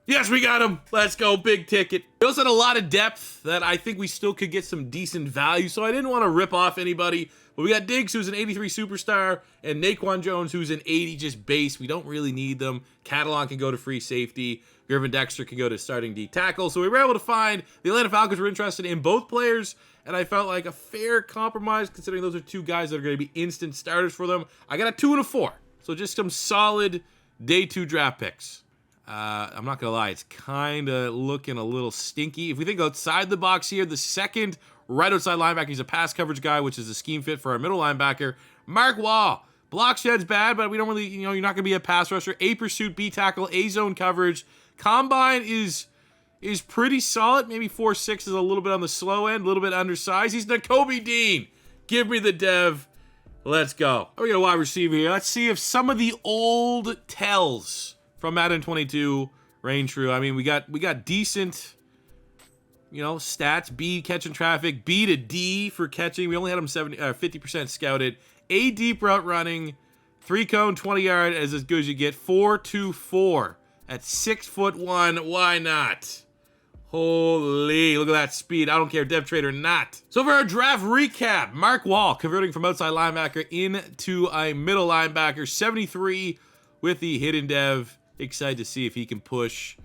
Yes, we got him. Let's go, big ticket. We also had a lot of depth that I think we still could get some decent value, so I didn't want to rip off anybody. But we got Diggs, who's an 83 superstar, and Naquan Jones, who's an 80 just base. We don't really need them. Catalan can go to free safety. Griffin Dexter can go to starting D tackle. So we were able to find the Atlanta Falcons were interested in both players, and I felt like a fair compromise considering those are 2 guys that are going to be instant starters for them. I got a 2 and a 4. So just some solid day 2 draft picks. I'm not going to lie, it's kind of looking a little stinky. If we think outside the box here, the second right outside linebacker, he's a pass coverage guy, which is a scheme fit for our middle linebacker. Mark Wall. Block shed's bad, but we don't really, you're not going to be a pass rusher. A pursuit, B tackle, A zone coverage. Combine is pretty solid. Maybe 4.6 is a little bit on the slow end, a little bit undersized. He's Nakobe Dean. Give me the dev. Let's go. We got a wide receiver here. Let's see if some of the old tells from Madden 22 reign true. I mean, we got decent, stats. B catching traffic. B to D for catching. We only had him 50% scouted. A deep route running. 3 cone, 20 yard as good as you get. 4.24 at 6'1". Why not? Holy, look at that speed. I don't care, dev trade or not. So for our draft recap, Mark Wall converting from outside linebacker into a middle linebacker. 73 with the hidden dev. Excited to see if he can push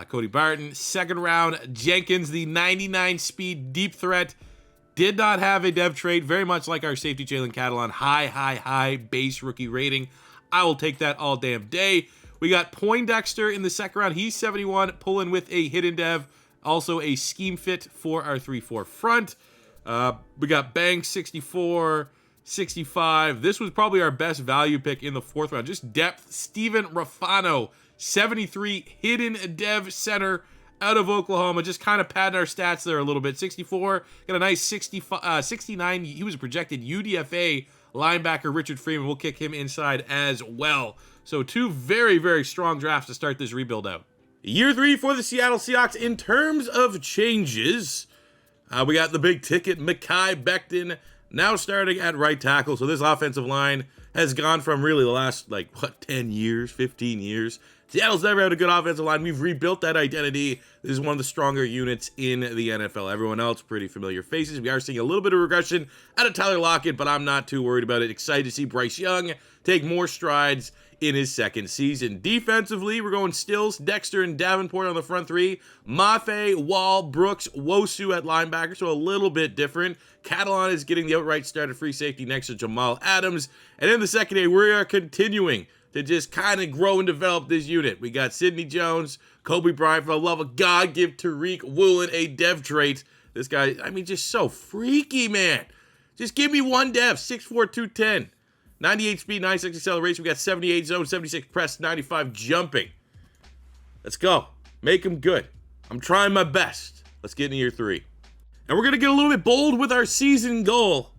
Cody Barton. Second round, Jenkins, the 99 speed deep threat. Did not have a dev trade, very much like our safety Jalen Catalan. High base rookie rating. I will take that all damn day. We got Poindexter in the second round. He's 71, pulling with a hidden dev. Also a scheme fit for our 3-4 front. We got Banks, 64, 65. This was probably our best value pick in the 4th round. Just depth. Steven Rafano, 73, hidden dev center out of Oklahoma. Just kind of padding our stats there a little bit. 64, got a nice 69. He was a projected UDFA linebacker. Richard Freeman, we'll kick him inside as well. So 2 very, very strong drafts to start this rebuild out. Year 3 for the Seattle Seahawks. In terms of changes, we got the big ticket, Mekhi Becton Now starting at right tackle. So this offensive line has gone from really the last, 10 years, 15 years. Seattle's never had a good offensive line. We've rebuilt that identity. This is one of the stronger units in the NFL. Everyone else, pretty familiar faces. We are seeing a little bit of regression out of Tyler Lockett, but I'm not too worried about it. Excited to see Bryce Young take more strides in his second season. Defensively, we're going Stills, Dexter, and Davenport on the front three. Mafe, Wall, Brooks, Wosu at linebacker, so a little bit different. Catalan is getting the outright start at free safety next to Jamal Adams. And in the secondary, we are continuing to just kind of grow and develop this unit. We got Sidney Jones, Kobe Bryant, for the love of God, give Tariq Woolen a dev trait. This guy, just so freaky, man. Just give me one dev, 6'4", 210. 98 speed, 96 acceleration. We got 78 zone, 76 press, 95 jumping. Let's go. Make him good. I'm trying my best. Let's get into year 3. And we're going to get a little bit bold with our season goal.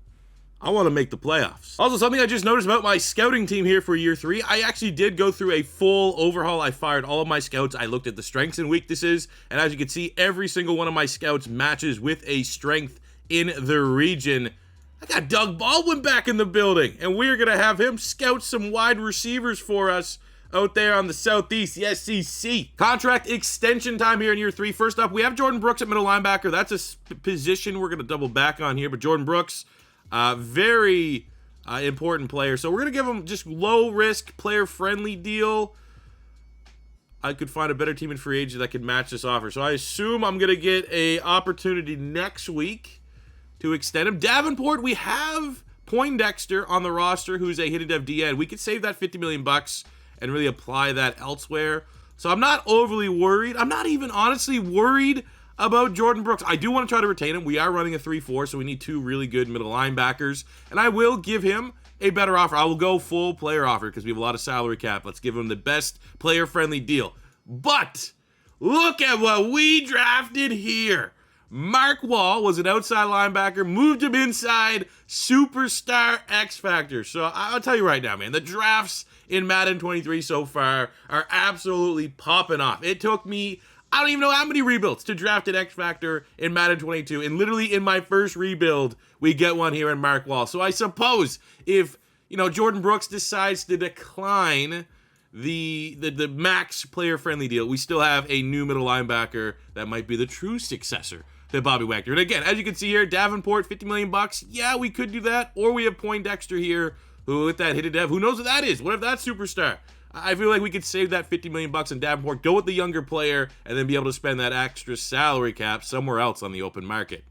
I want to make the playoffs. Also, something I just noticed about my scouting team here for year 3, I actually did go through a full overhaul. I fired all of my scouts. I looked at the strengths and weaknesses. And as you can see, every single one of my scouts matches with a strength in the region. I got Doug Baldwin back in the building, and we're going to have him scout some wide receivers for us out there on the Southeast, the SEC. Contract extension time here in year 3. First up, we have Jordan Brooks at middle linebacker. That's a position we're going to double back on here, but Jordan Brooks, very important player. So we're going to give him just low-risk, player-friendly deal. I could find a better team in free agent that could match this offer. So I assume I'm going to get an opportunity next week to extend him. Davenport, we have Poindexter on the roster, who's a hidden dev DN. We could save that $50 million and really apply that elsewhere. So I'm not overly worried. I'm not even honestly worried about Jordan Brooks. I do want to try to retain him. We are running a 3-4, so we need 2 really good middle linebackers. And I will give him a better offer. I will go full player offer because we have a lot of salary cap. Let's give him the best player-friendly deal. But look at what we drafted here. Mark Wall was an outside linebacker, moved him inside, superstar X Factor. So I'll tell you right now, man, the drafts in Madden 23 so far are absolutely popping off. It took me, I don't even know how many rebuilds to draft an X Factor in Madden 22. And literally in my first rebuild, we get one here in Mark Wall. So I suppose if, Jordan Brooks decides to decline the max player-friendly deal, we still have a new middle linebacker that might be the true successor to Bobby Wagner. And again, as you can see here, Davenport, $50 million. Yeah, we could do that. Or we have Poindexter here, who with that hidden dev, who knows what that is? What if that's superstar? I feel like we could save that $50 million in Davenport, go with the younger player, and then be able to spend that extra salary cap somewhere else on the open market.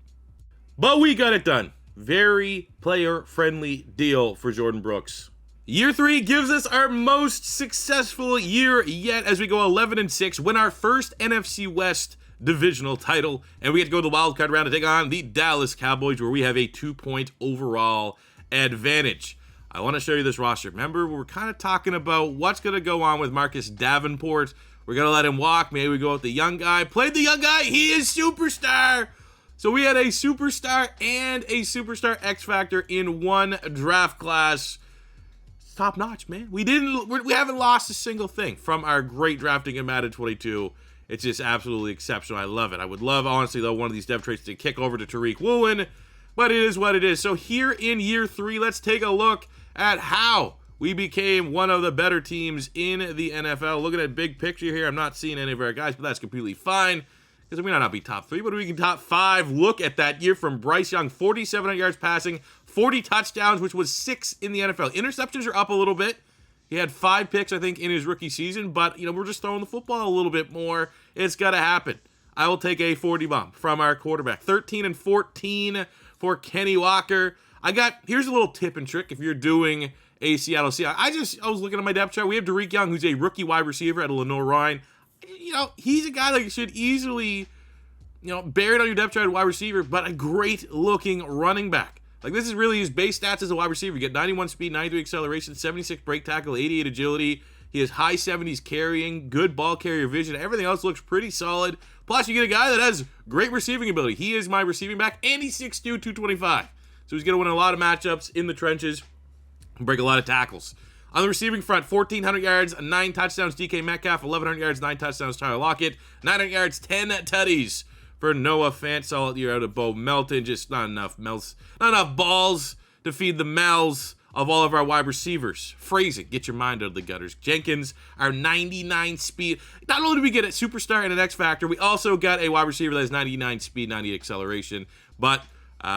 But we got it done. Very player-friendly deal for Jordan Brooks. Year 3 gives us our most successful year yet as we go 11-6, win our first NFC West divisional title, and we get to go to the wild card round to take on the Dallas Cowboys, where we have a 2-point overall advantage. I want to show you this roster. Remember, we're kind of talking about what's going to go on with Marcus Davenport. We're going to let him walk. Maybe we go with the young guy. Played the young guy. He is superstar. So we had a superstar and a superstar X Factor in one draft class. It's top notch, man. We haven't lost a single thing from our great drafting in Madden 22. It's just absolutely exceptional. I love it. I would love, honestly, though, one of these dev traits to kick over to Tariq Woolen, but it is what it is. So here in year 3, let's take a look at how we became one of the better teams in the NFL. Looking at big picture here, I'm not seeing any of our guys, but that's completely fine because we might not be top 3, but we can top 5. Look at that year from Bryce Young, 4,700 yards passing, 40 touchdowns, which was 6 in the NFL. Interceptions are up a little bit. He had 5 picks, I think, in his rookie season, but, we're just throwing the football a little bit more. It's got to happen. I will take a 40 bump from our quarterback. 13-14 for Kenny Walker. Here's a little tip and trick if you're doing a Seattle Seahawks. I was looking at my depth chart. We have Tariq Young, who's a rookie wide receiver at Lenore Ryan. He's a guy that should easily, bear it on your depth chart at wide receiver, but a great-looking running back. This is really his base stats as a wide receiver. You get 91 speed, 93 acceleration, 76 break tackle, 88 agility. He has high 70s carrying, good ball carrier vision. Everything else looks pretty solid. Plus, you get a guy that has great receiving ability. He is my receiving back, and he's 6'2", 225. So he's going to win a lot of matchups in the trenches and break a lot of tackles. On the receiving front, 1,400 yards, 9 touchdowns, DK Metcalf, 1,100 yards, 9 touchdowns, Tyler Lockett, 900 yards, 10 tutties for Noah Fant. Solid year out of Bo Melton. Just not enough balls to feed the mouths of all of our wide receivers. Phrasing, get your mind out of the gutters. Jenkins, our 99 speed. Not only do we get a superstar and an X factor, we also got a wide receiver that has 99 speed, 90 acceleration. But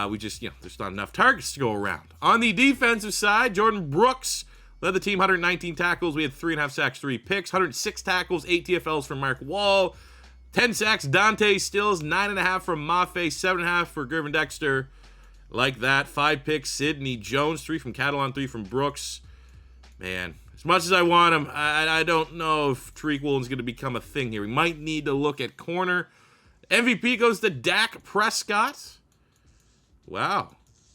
we just, there's not enough targets to go around. On the defensive side, Jordan Brooks led the team, 119 tackles. We had 3.5 sacks, 3 picks, 106 tackles, 8 TFLs from Mark Wall, 10 sacks, Dante Stills, 9.5 from Mafe, 7.5 for Gervin Dexter. Like that. 5 picks, Sidney Jones, 3 from Catalan, 3 from Brooks. Man, as much as I want him, I don't know if Tariq Woolen's going to become a thing here. We might need to look at corner. MVP goes to Dak Prescott. Wow.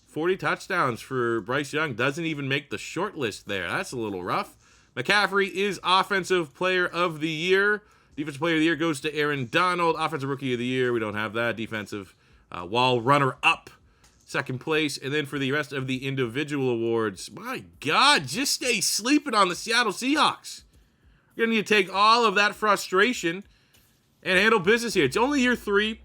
40 touchdowns for Bryce Young. Doesn't even make the short list there. That's a little rough. McCaffrey is Offensive Player of the Year. Defensive Player of the Year goes to Aaron Donald. Offensive Rookie of the Year, we don't have that. Defensive Wall Runner-Up, second place. And then for the rest of the individual awards, my God, just stay sleeping on the Seattle Seahawks. You're going to need to take all of that frustration and handle business here. It's only year 3.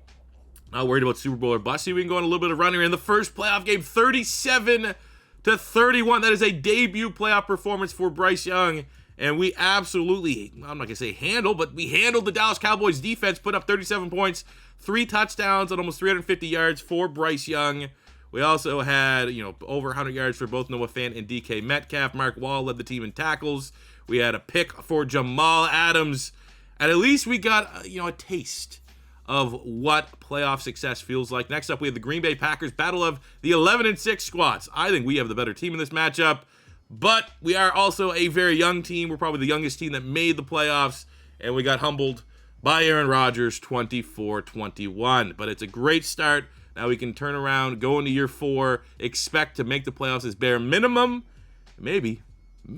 Not worried about Super Bowl or bust. See, we can go on a little bit of running in the first playoff game, 37-31. That is a debut playoff performance for Bryce Young. And we absolutely, I'm not going to say handle, but we handled the Dallas Cowboys defense, put up 37 points, 3 touchdowns and almost 350 yards for Bryce Young. We also had, over 100 yards for both Noah Fant and DK Metcalf. Mark Wall led the team in tackles. We had a pick for Jamal Adams. And at least we got, a taste of what playoff success feels like. Next up, we have the Green Bay Packers, battle of the 11-6 squads. I think we have the better team in this matchup, but we are also a very young team. We're probably the youngest team that made the playoffs, and we got humbled by Aaron Rodgers, 24-21. But it's a great start. Now we can turn around, go into year 4, expect to make the playoffs as bare minimum. Maybe.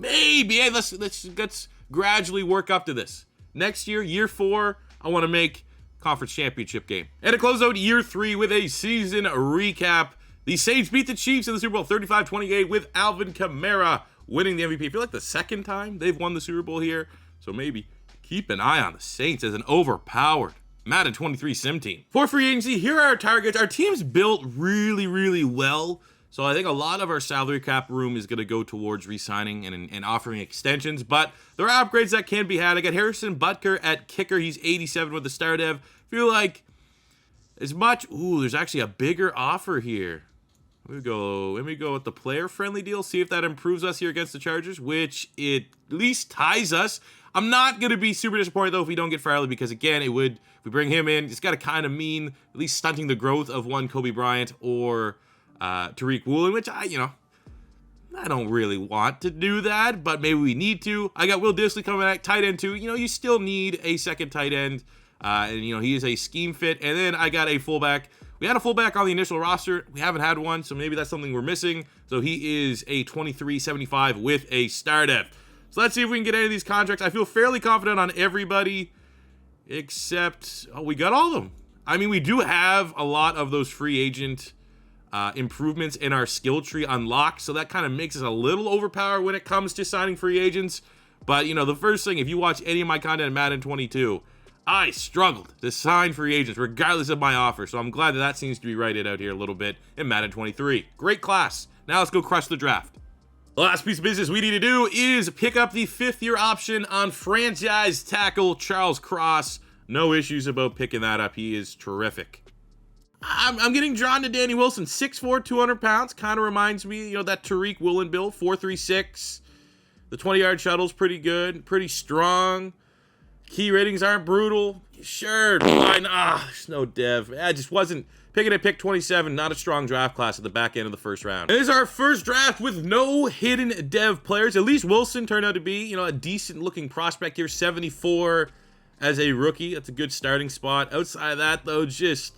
Hey, let's gradually work up to this. Next year, year 4, I want to make conference championship game. And to close out year 3 with a season recap, the Saints beat the Chiefs in the Super Bowl 35-28 with Alvin Kamara winning the MVP. I feel like the second time they've won the Super Bowl here, so maybe keep an eye on the Saints as an overpowered Madden 23 sim team. For free agency, here are our targets. Our team's built really, really well, so I think a lot of our salary cap room is going to go towards re-signing and offering extensions, but there are upgrades that can be had. I got Harrison Butker at kicker. He's 87 with the star dev. Feel like as much, there's actually a bigger offer here. Let me go with the player-friendly deal, see if that improves us here against the Chargers, which it at least ties us. I'm not going to be super disappointed, though, if we don't get Farley, because, again, if we bring him in, it's got to kind of mean at least stunting the growth of one Kobe Bryant or Tariq Woolen, which I don't really want to do that, but maybe we need to. I got Will Dissly coming back, tight end, too. You still need a second tight end, and, he is a scheme fit. And then I got a fullback. We had a fullback on the initial roster. We haven't had one, so maybe that's something we're missing. So he is a 23-75 with a star dev. So let's see if we can get any of these contracts. I feel fairly confident on everybody except, we got all of them. I mean, we do have a lot of those free agent improvements in our skill tree unlocked, so that kind of makes us a little overpowered when it comes to signing free agents. But, the first thing, if you watch any of my content in Madden 22, I struggled to sign free agents regardless of my offer, so I'm glad that seems to be righted out here a little bit in Madden 23. Great class. Now let's go crush the draft. The last piece of business we need to do is pick up the 5th-year option on franchise tackle Charles Cross. No issues about picking that up. He is terrific. I'm getting drawn to Danny Wilson, 6'4", 200 pounds. Kind of reminds me, that Tariq Woolen build, 4.36. The 20-yard shuttle's pretty good, pretty strong. Key ratings aren't brutal. Sure, why not? There's no dev. I just wasn't picking at pick 27. Not a strong draft class at the back end of the first round. This is our first draft with no hidden dev players. At least Wilson turned out to be, a decent-looking prospect here. 74 as a rookie. That's a good starting spot. Outside of that, though, just,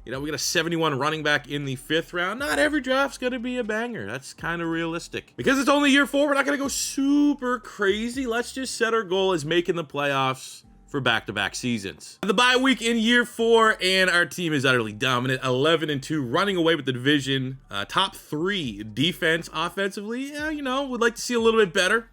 we got a 71 running back in the 5th round. Not every draft's going to be a banger. That's kind of realistic. Because it's only year 4, we're not going to go super crazy. Let's just set our goal as making the playoffs for back-to-back seasons. The bye week in year 4, and our team is utterly dominant. 11-2, running away with the division. Top 3 defense offensively. Yeah, we'd like to see a little bit better,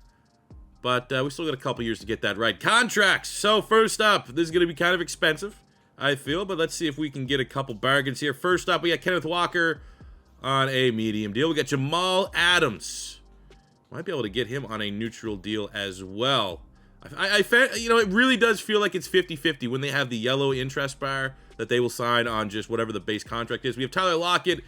but we still got a couple years to get that right. Contracts. So first up, this is going to be kind of expensive. I feel, but let's see if we can get a couple bargains here. First up, we got Kenneth Walker on a medium deal. We got Jamal Adams. Might be able to get him on a neutral deal as well. I you know, it really does feel like it's 50-50 when they have the yellow interest bar that they will sign on just whatever the base contract is. We have Tyler Lockett.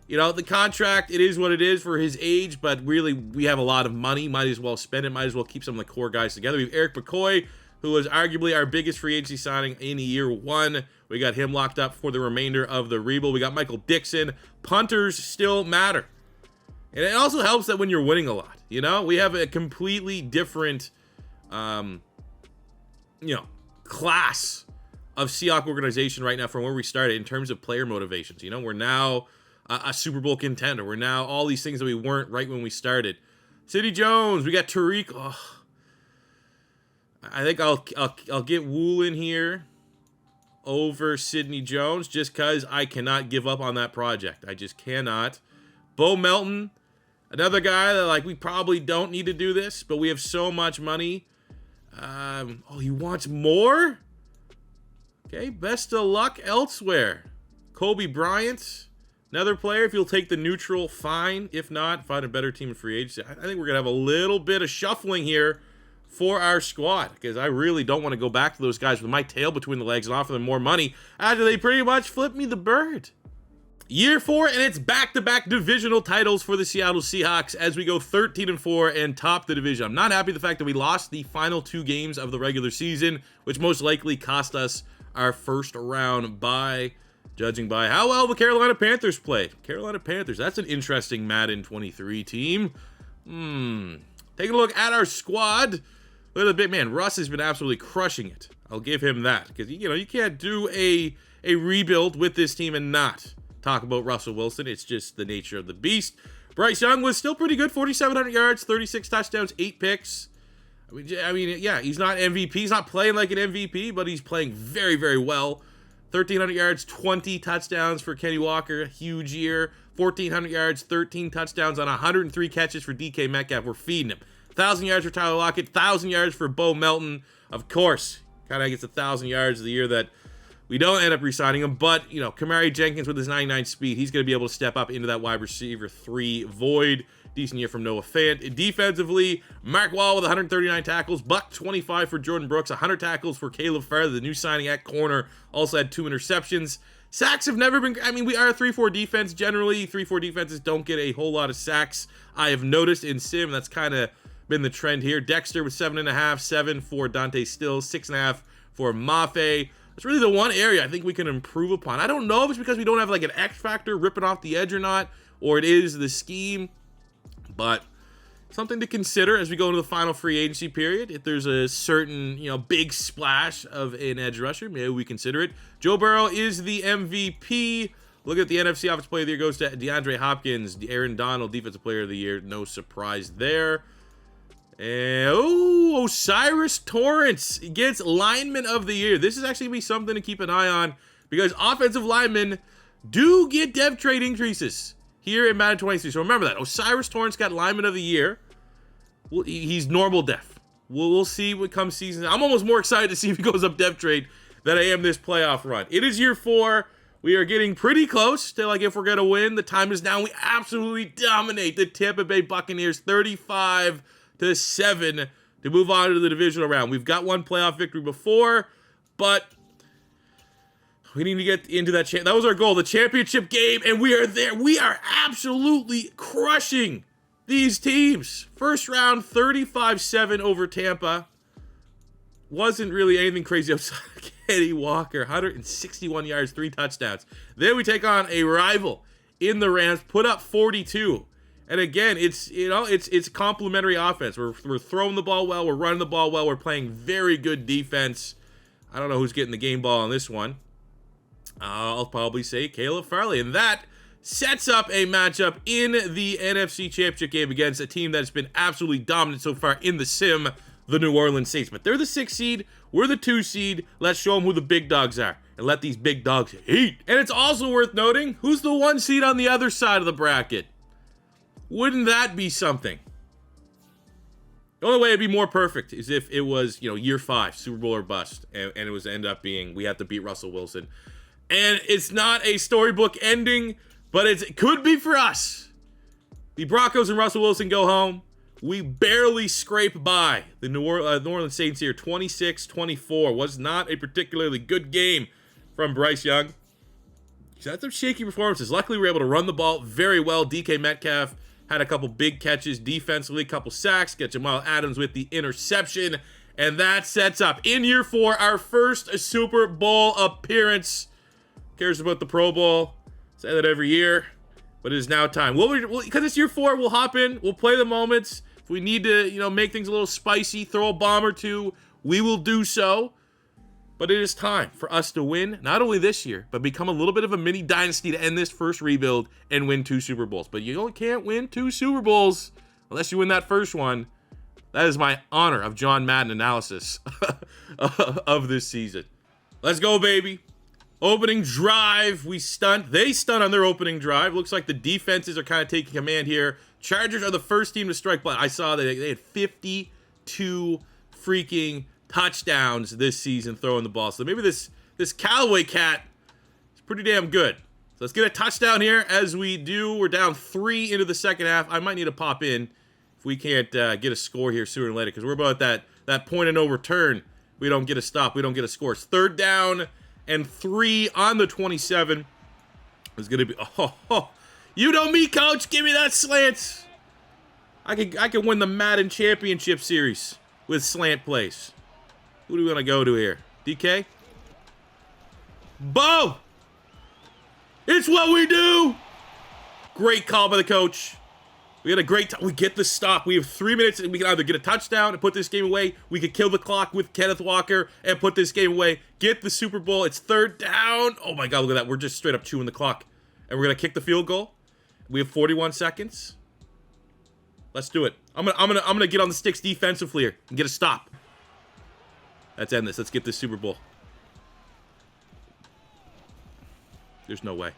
You know, the contract, it is what it is for his age, but really, we have a lot of money. Might as well spend it. Might as well keep some of the core guys together. We have Eric McCoy, who was arguably our biggest free agency signing in year one. We got him locked up for the remainder of the rebuild. We got Michael Dixon. Punters still matter. And it also helps that when you're winning a lot, you know, we have a completely different, you know, class of Seahawks organization right now from where we started in terms of player motivations. You know, we're now a Super Bowl contender. We're now all these things that we weren't right when we started. Sidney Jones, we got Tariq. Oh, I think I'll get Wool in here over Sidney Jones just because I cannot give up on that project. I just cannot. Bo Melton, another guy that, like, we probably don't need to do this, but we have so much money. Oh, he wants more? Okay, best of luck elsewhere. Kobe Bryant, another player. If you'll take the neutral, fine. If not, find a better team in free agency. I think we're going to have a little bit of shuffling here for our squad because I really don't want to go back to those guys with my tail between the legs and offer them more money after they pretty much flipped me the bird. Year 4, and it's back-to-back divisional titles for the Seattle Seahawks as we go 13-4 and top the division. I'm not happy with the fact that we lost the final 2 games of the regular season, which most likely cost us our first round bye, judging by how well the Carolina Panthers played. Carolina Panthers, that's an interesting Madden 23 team. Taking a look at our squad. Look at the big man. Russ has been absolutely crushing it. I'll give him that because, you know, you can't do a rebuild with this team and not talk about Russell Wilson. It's just the nature of the beast. Bryce Young was still pretty good. 4,700 yards, 36 touchdowns, 8 picks. I mean, yeah, he's not MVP. He's not playing like an MVP, but he's playing very, very well. 1,300 yards, 20 touchdowns for Kenny Walker. Huge year. 1,400 yards, 13 touchdowns on 103 catches for DK Metcalf. We're feeding him. 1,000 yards for Tyler Lockett. 1,000 yards for Bo Melton. Of course, kind of gets 1,000 yards the year that we don't end up re-signing him, but, you know, Kamari Jenkins with his 99 speed, he's going to be able to step up into that wide receiver 3 void. Decent year from Noah Fant. Defensively, Mark Wall with 139 tackles, buck 25 for Jordan Brooks, 100 tackles for Caleb Farr, the new signing at corner, also had 2 interceptions. Sacks have never been, I mean, we are a 3-4 defense. Generally, 3-4 defenses don't get a whole lot of sacks. I have noticed in Sim, that's kind of been the trend here. Dexter with 7.5, 7 for Dante Stills, 6.5 for Mafe. That's really the one area I think we can improve upon. I don't know if it's because we don't have like an X factor ripping off the edge or not, or it is the scheme, but something to consider as we go into the final free agency period. If there's a certain, you know, big splash of an edge rusher, maybe we consider it. Joe Burrow is the MVP. Look at the NFC Offensive Player of the Year goes to DeAndre Hopkins. Aaron Donald, Defensive Player of the Year. No surprise there. And, oh, Osiris Torrance gets Lineman of the Year. This is actually going to be something to keep an eye on because offensive linemen do get depth trade increases here in Madden 23. So remember that. Osiris Torrance got Lineman of the Year. Well, he's normal depth. We'll see what comes season. I'm almost more excited to see if he goes up depth trade than I am this playoff run. It is year 4. We are getting pretty close to, like, if we're going to win. The time is now. We absolutely dominate the Tampa Bay Buccaneers 35-7 to move on to the divisional round. We've got one playoff victory before, but we need to get into that. That was our goal, the championship game, and we are there. We are absolutely crushing these teams. First round, 35-7 over Tampa. Wasn't really anything crazy outside of Kenny Walker. 161 yards, 3 touchdowns. Then we take on a rival in the Rams, put up 42. And again, it's, you know, it's complementary offense. We're throwing the ball well, we're running the ball well, we're playing very good defense. I don't know who's getting the game ball on this one. I'll probably say Caleb Farley, and that sets up a matchup in the NFC Championship game against a team that's been absolutely dominant so far in the sim, the New Orleans Saints. But they're the 6th seed, we're the 2 seed. Let's show them who the big dogs are and let these big dogs eat. And it's also worth noting, who's the 1 seed on the other side of the bracket? Wouldn't that be something? The only way it'd be more perfect is if it was, you know, year 5, Super Bowl or bust, and it was end up being we have to beat Russell Wilson. And it's not a storybook ending, but it could be for us. The Broncos and Russell Wilson go home. We barely scrape by the New Orleans Saints here, 26-24. Was not a particularly good game from Bryce Young. He's had some shaky performances. Luckily, we were able to run the ball very well. DK Metcalf had a couple big catches defensively, a couple sacks, get Jamal Adams with the interception, and that sets up, in year 4, our first Super Bowl appearance. Cares about the Pro Bowl. Say that every year, but it is now time. Because it's year 4, we'll hop in, we'll play the moments. If we need to, you know, make things a little spicy, throw a bomb or two, we will do so. But it is time for us to win, not only this year, but become a little bit of a mini dynasty to end this first rebuild and win 2 Super Bowls. But you only can't win 2 Super Bowls unless you win that first one. That is my honor of John Madden analysis of this season. Let's go, baby. Opening drive, we stunt. They stunt on their opening drive. Looks like the defenses are kind of taking command here. Chargers are the first team to strike blood. I saw that they had 52 freaking touchdowns this season throwing the ball. So maybe this Callaway cat is pretty damn good. So let's get a touchdown here as we do. We're down 3 into the second half. I might need to pop in if we can't get a score here sooner or later, because we're about that point of no return. We don't get a stop. We don't get a score. It's 3rd down and 3 on the 27. It's going to be... Oh, you know me, coach. Give me that slant. I can win the Madden Championship Series with slant plays. Who do we want to go to here? DK? Bo! It's what we do! Great call by the coach. We had a great time. We get the stop. We have 3 minutes, and we can either get a touchdown and put this game away. We could kill the clock with Kenneth Walker and put this game away. Get the Super Bowl. It's 3rd down. Oh my God, look at that. We're just straight up chewing the clock. And we're going to kick the field goal. We have 41 seconds. Let's do it. I'm gonna get on the sticks defensively here and get a stop. Let's end this. Let's get this Super Bowl. There's no way.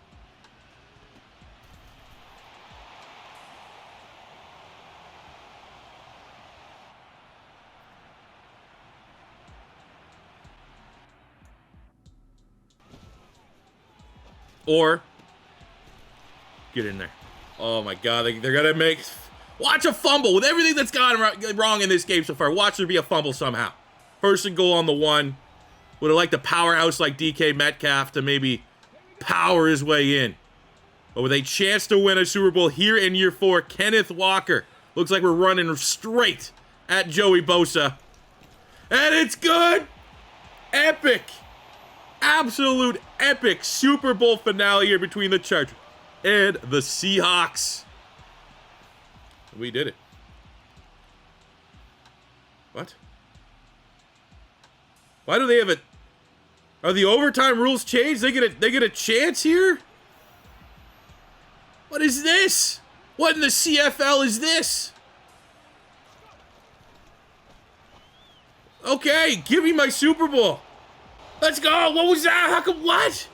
Or get in there. Oh my God, they're gonna make... Watch a fumble. With everything that's gone wrong in this game so far, watch there be a fumble somehow. 1st and goal on the 1. Would have liked a powerhouse like DK Metcalf to maybe power his way in. But with a chance to win a Super Bowl here in year 4, Kenneth Walker. Looks like we're running straight at Joey Bosa. And it's good. Epic. Absolute epic Super Bowl finale here between the Chargers and the Seahawks. We did it. What? Why do they have it? Are the overtime rules changed? They get a chance here? What is this? What in the CFL is this? Okay, give me my Super Bowl. Let's go. What was that? How come what?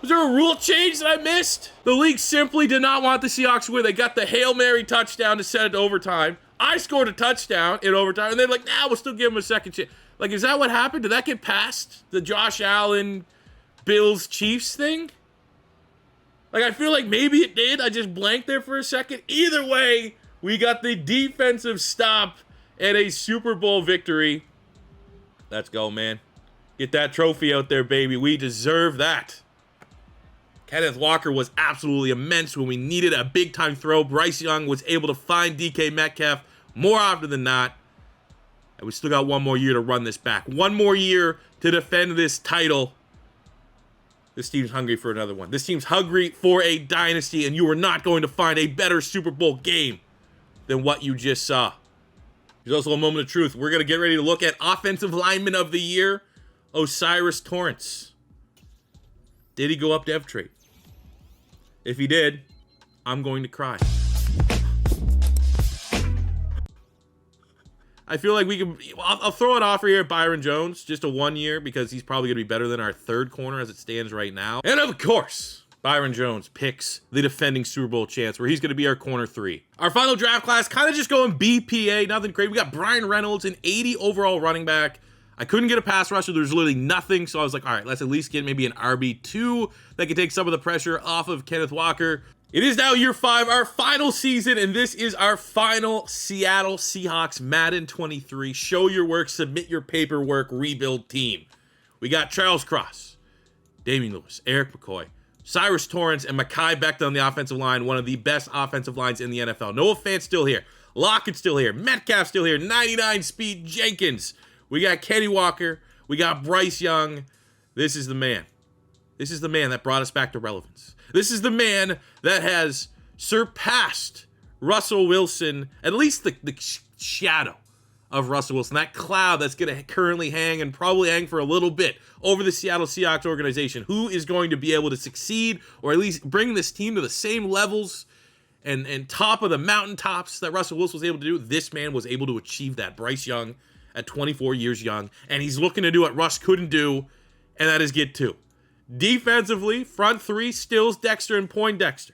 Was there a rule change that I missed? The league simply did not want the Seahawks to win. They got the Hail Mary touchdown to set it to overtime. I scored a touchdown in overtime, and they're like, nah, we'll still give him a second chance. Like, is that what happened? Did that get past the Josh Allen, Bills, Chiefs thing? Like, I feel like maybe it did. I just blanked there for a second. Either way, we got the defensive stop and a Super Bowl victory. Let's go, man. Get that trophy out there, baby. We deserve that. Kenneth Walker was absolutely immense when we needed a big-time throw. Bryce Young was able to find DK Metcalf more often than not. And we still got 1 more year to run this back. 1 more year to defend this title. This team's hungry for another one. This team's hungry for a dynasty, and you are not going to find a better Super Bowl game than what you just saw. There's also a moment of truth. We're going to get ready to look at Offensive Lineman of the Year, O'Cyrus Torrence. Did he go up dev trait? If he did, I'm going to cry. I feel like we can... I'll throw an offer here at Byron Jones, just a 1 year, because he's probably going to be better than our 3rd corner as it stands right now. And of course, Byron Jones picks the defending Super Bowl champs, where he's going to be our corner 3. Our final draft class, kind of just going BPA, nothing great. We got Brian Reynolds, an 80 overall running back. I couldn't get a pass rusher. There's literally nothing, so I was like, all right, let's at least get maybe an RB2 that can take some of the pressure off of Kenneth Walker. It is now year 5, our final season, and this is our final Seattle Seahawks Madden 23. Show your work, submit your paperwork, rebuild team. We got Charles Cross, Damian Lewis, Eric McCoy, Cyrus Torrence, and Mekhi Becton on the offensive line, one of the best offensive lines in the NFL. Noah Fant still here. Lockett still here. Metcalf still here. 99 speed Jenkins. We got Kenny Walker. We got Bryce Young. This is the man. This is the man that brought us back to relevance. This is the man that has surpassed Russell Wilson, at least the shadow of Russell Wilson, that cloud that's going to currently hang and probably hang for a little bit over the Seattle Seahawks organization. Who is going to be able to succeed, or at least bring this team to the same levels and top of the mountaintops that Russell Wilson was able to do? This man was able to achieve that. Bryce Young at 24 years young, and he's looking to do what Russ couldn't do, and that is get 2. Defensively, front 3, Stills, Dexter, and Poindexter.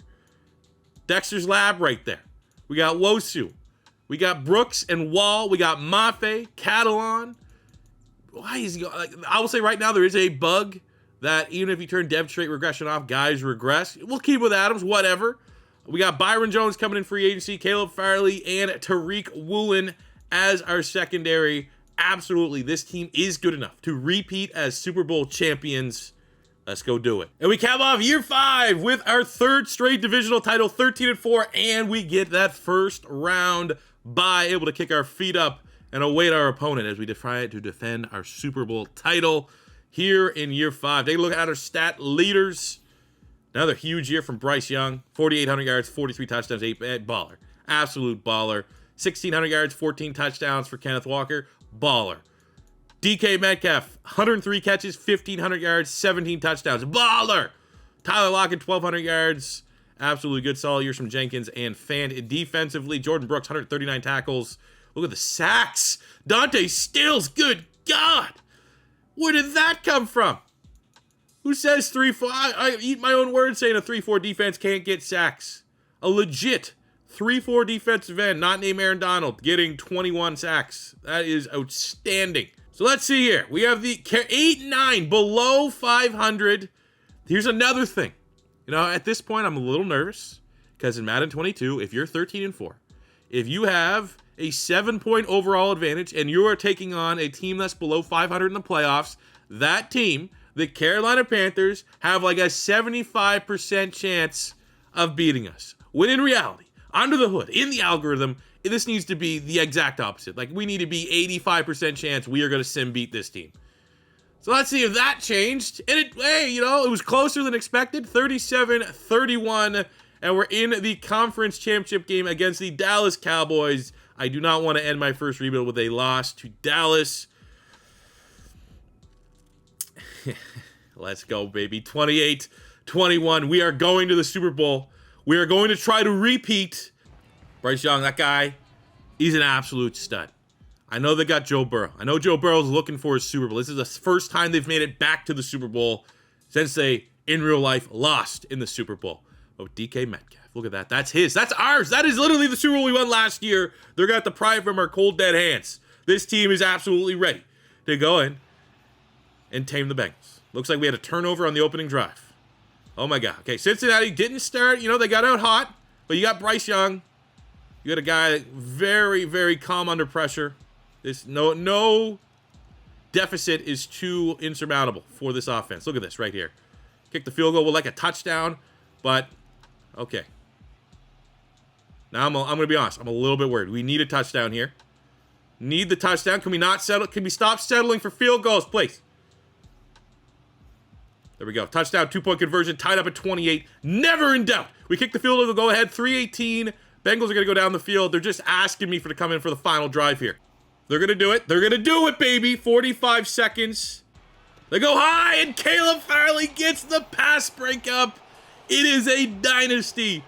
Dexter's lab right there. We got Wosu. We got Brooks and Wall. We got Mafe, Catalan. Why is he going? Like, I will say right now, there is a bug that even if you turn dev trait regression off, guys regress. We'll keep with Adams, whatever. We got Byron Jones coming in free agency, Caleb Farley, and Tariq Woolen as our secondary. Absolutely, this team is good enough to repeat as Super Bowl champions. Let's go do it. And we cap off year 5 with our 3rd straight divisional title, 13-4, and we get that first round bye, able to kick our feet up and await our opponent as we try to defend our Super Bowl title here in year 5. Take a look at our stat leaders. Another huge year from Bryce Young, 4,800 yards, 43 touchdowns, 8 baller. Absolute baller. 1,600 yards, 14 touchdowns for Kenneth Walker, baller. DK Metcalf, 103 catches, 1,500 yards, 17 touchdowns, baller. Tyler Lockett, 1,200 yards, absolutely good, solid years from Jenkins and Fant. Defensively, Jordan Brooks, 139 tackles. Look at the sacks. Dante Stills, good God. Where did that come from? Who says 3-4? I eat my own words saying a 3-4 defense can't get sacks. A legit 3-4 defensive end, not named Aaron Donald, getting 21 sacks. That is outstanding. So let's see here. We have the 8-9 below 500. Here's another thing. You know, at this point, I'm a little nervous because in Madden 22, if you're 13-4, if you have a 7-point overall advantage and you are taking on a team that's below 500 in the playoffs, that team, the Carolina Panthers, have like a 75% chance of beating us. When in reality, under the hood, in the algorithm, this needs to be the exact opposite. Like, we need to be 85% chance we are going to sim beat this team. So let's see if that changed. And it was closer than expected, 37-31, and we're in the conference championship game against the Dallas Cowboys. I do not want to end my first rebuild with a loss to Dallas. Let's go, baby. 28-21. We are going to the Super Bowl. We are going to try to repeat. Bryce Young, that guy, he's an absolute stud. I know they got Joe Burrow. I know Joe Burrow's looking for his Super Bowl. This is the first time they've made it back to the Super Bowl since they, in real life, lost in the Super Bowl. Oh, DK Metcalf. Look at that. That's his. That's ours. That is literally the Super Bowl we won last year. They're going to have to pry it from our cold, dead hands. This team is absolutely ready to go in and tame the Bengals. Looks like we had a turnover on the opening drive. Oh, my God. Okay, Cincinnati didn't start. You know, they got out hot. But you got Bryce Young. You got a guy very, very calm under pressure. This no deficit is too insurmountable for this offense. Look at this right here. Kick the field goal with like a touchdown, but okay. Now I'm going to be honest. I'm a little bit worried. We need a touchdown here. Need the touchdown. Can we not settle? Can we stop settling for field goals, please? There we go. Touchdown, 2-point conversion, tied up at 28. Never in doubt. We kick the field goal, go ahead, 3-18. Bengals are going to go down the field. They're just asking me to come in for the final drive here. They're going to do it. They're going to do it, baby. 45 seconds. They go high, and Caleb Farley gets the pass breakup. It is a dynasty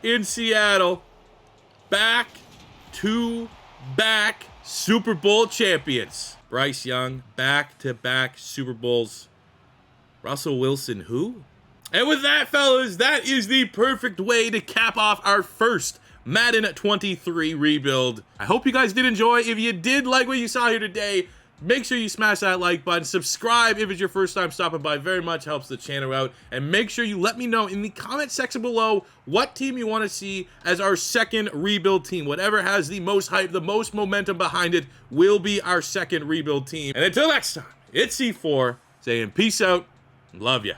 in Seattle. Back-to-back Super Bowl champions. Bryce Young, back-to-back Super Bowls. Russell Wilson, who? And with that, fellas, that is the perfect way to cap off our first Madden 23 rebuild. I hope you guys did enjoy. If you did like what you saw here today, make sure you smash that like button. Subscribe if it's your first time stopping by. Very much helps the channel out. And make sure you let me know in the comment section below what team you want to see as our second rebuild team. Whatever has the most hype, the most momentum behind it will be our second rebuild team. And until next time, it's C4 saying peace out. Love ya.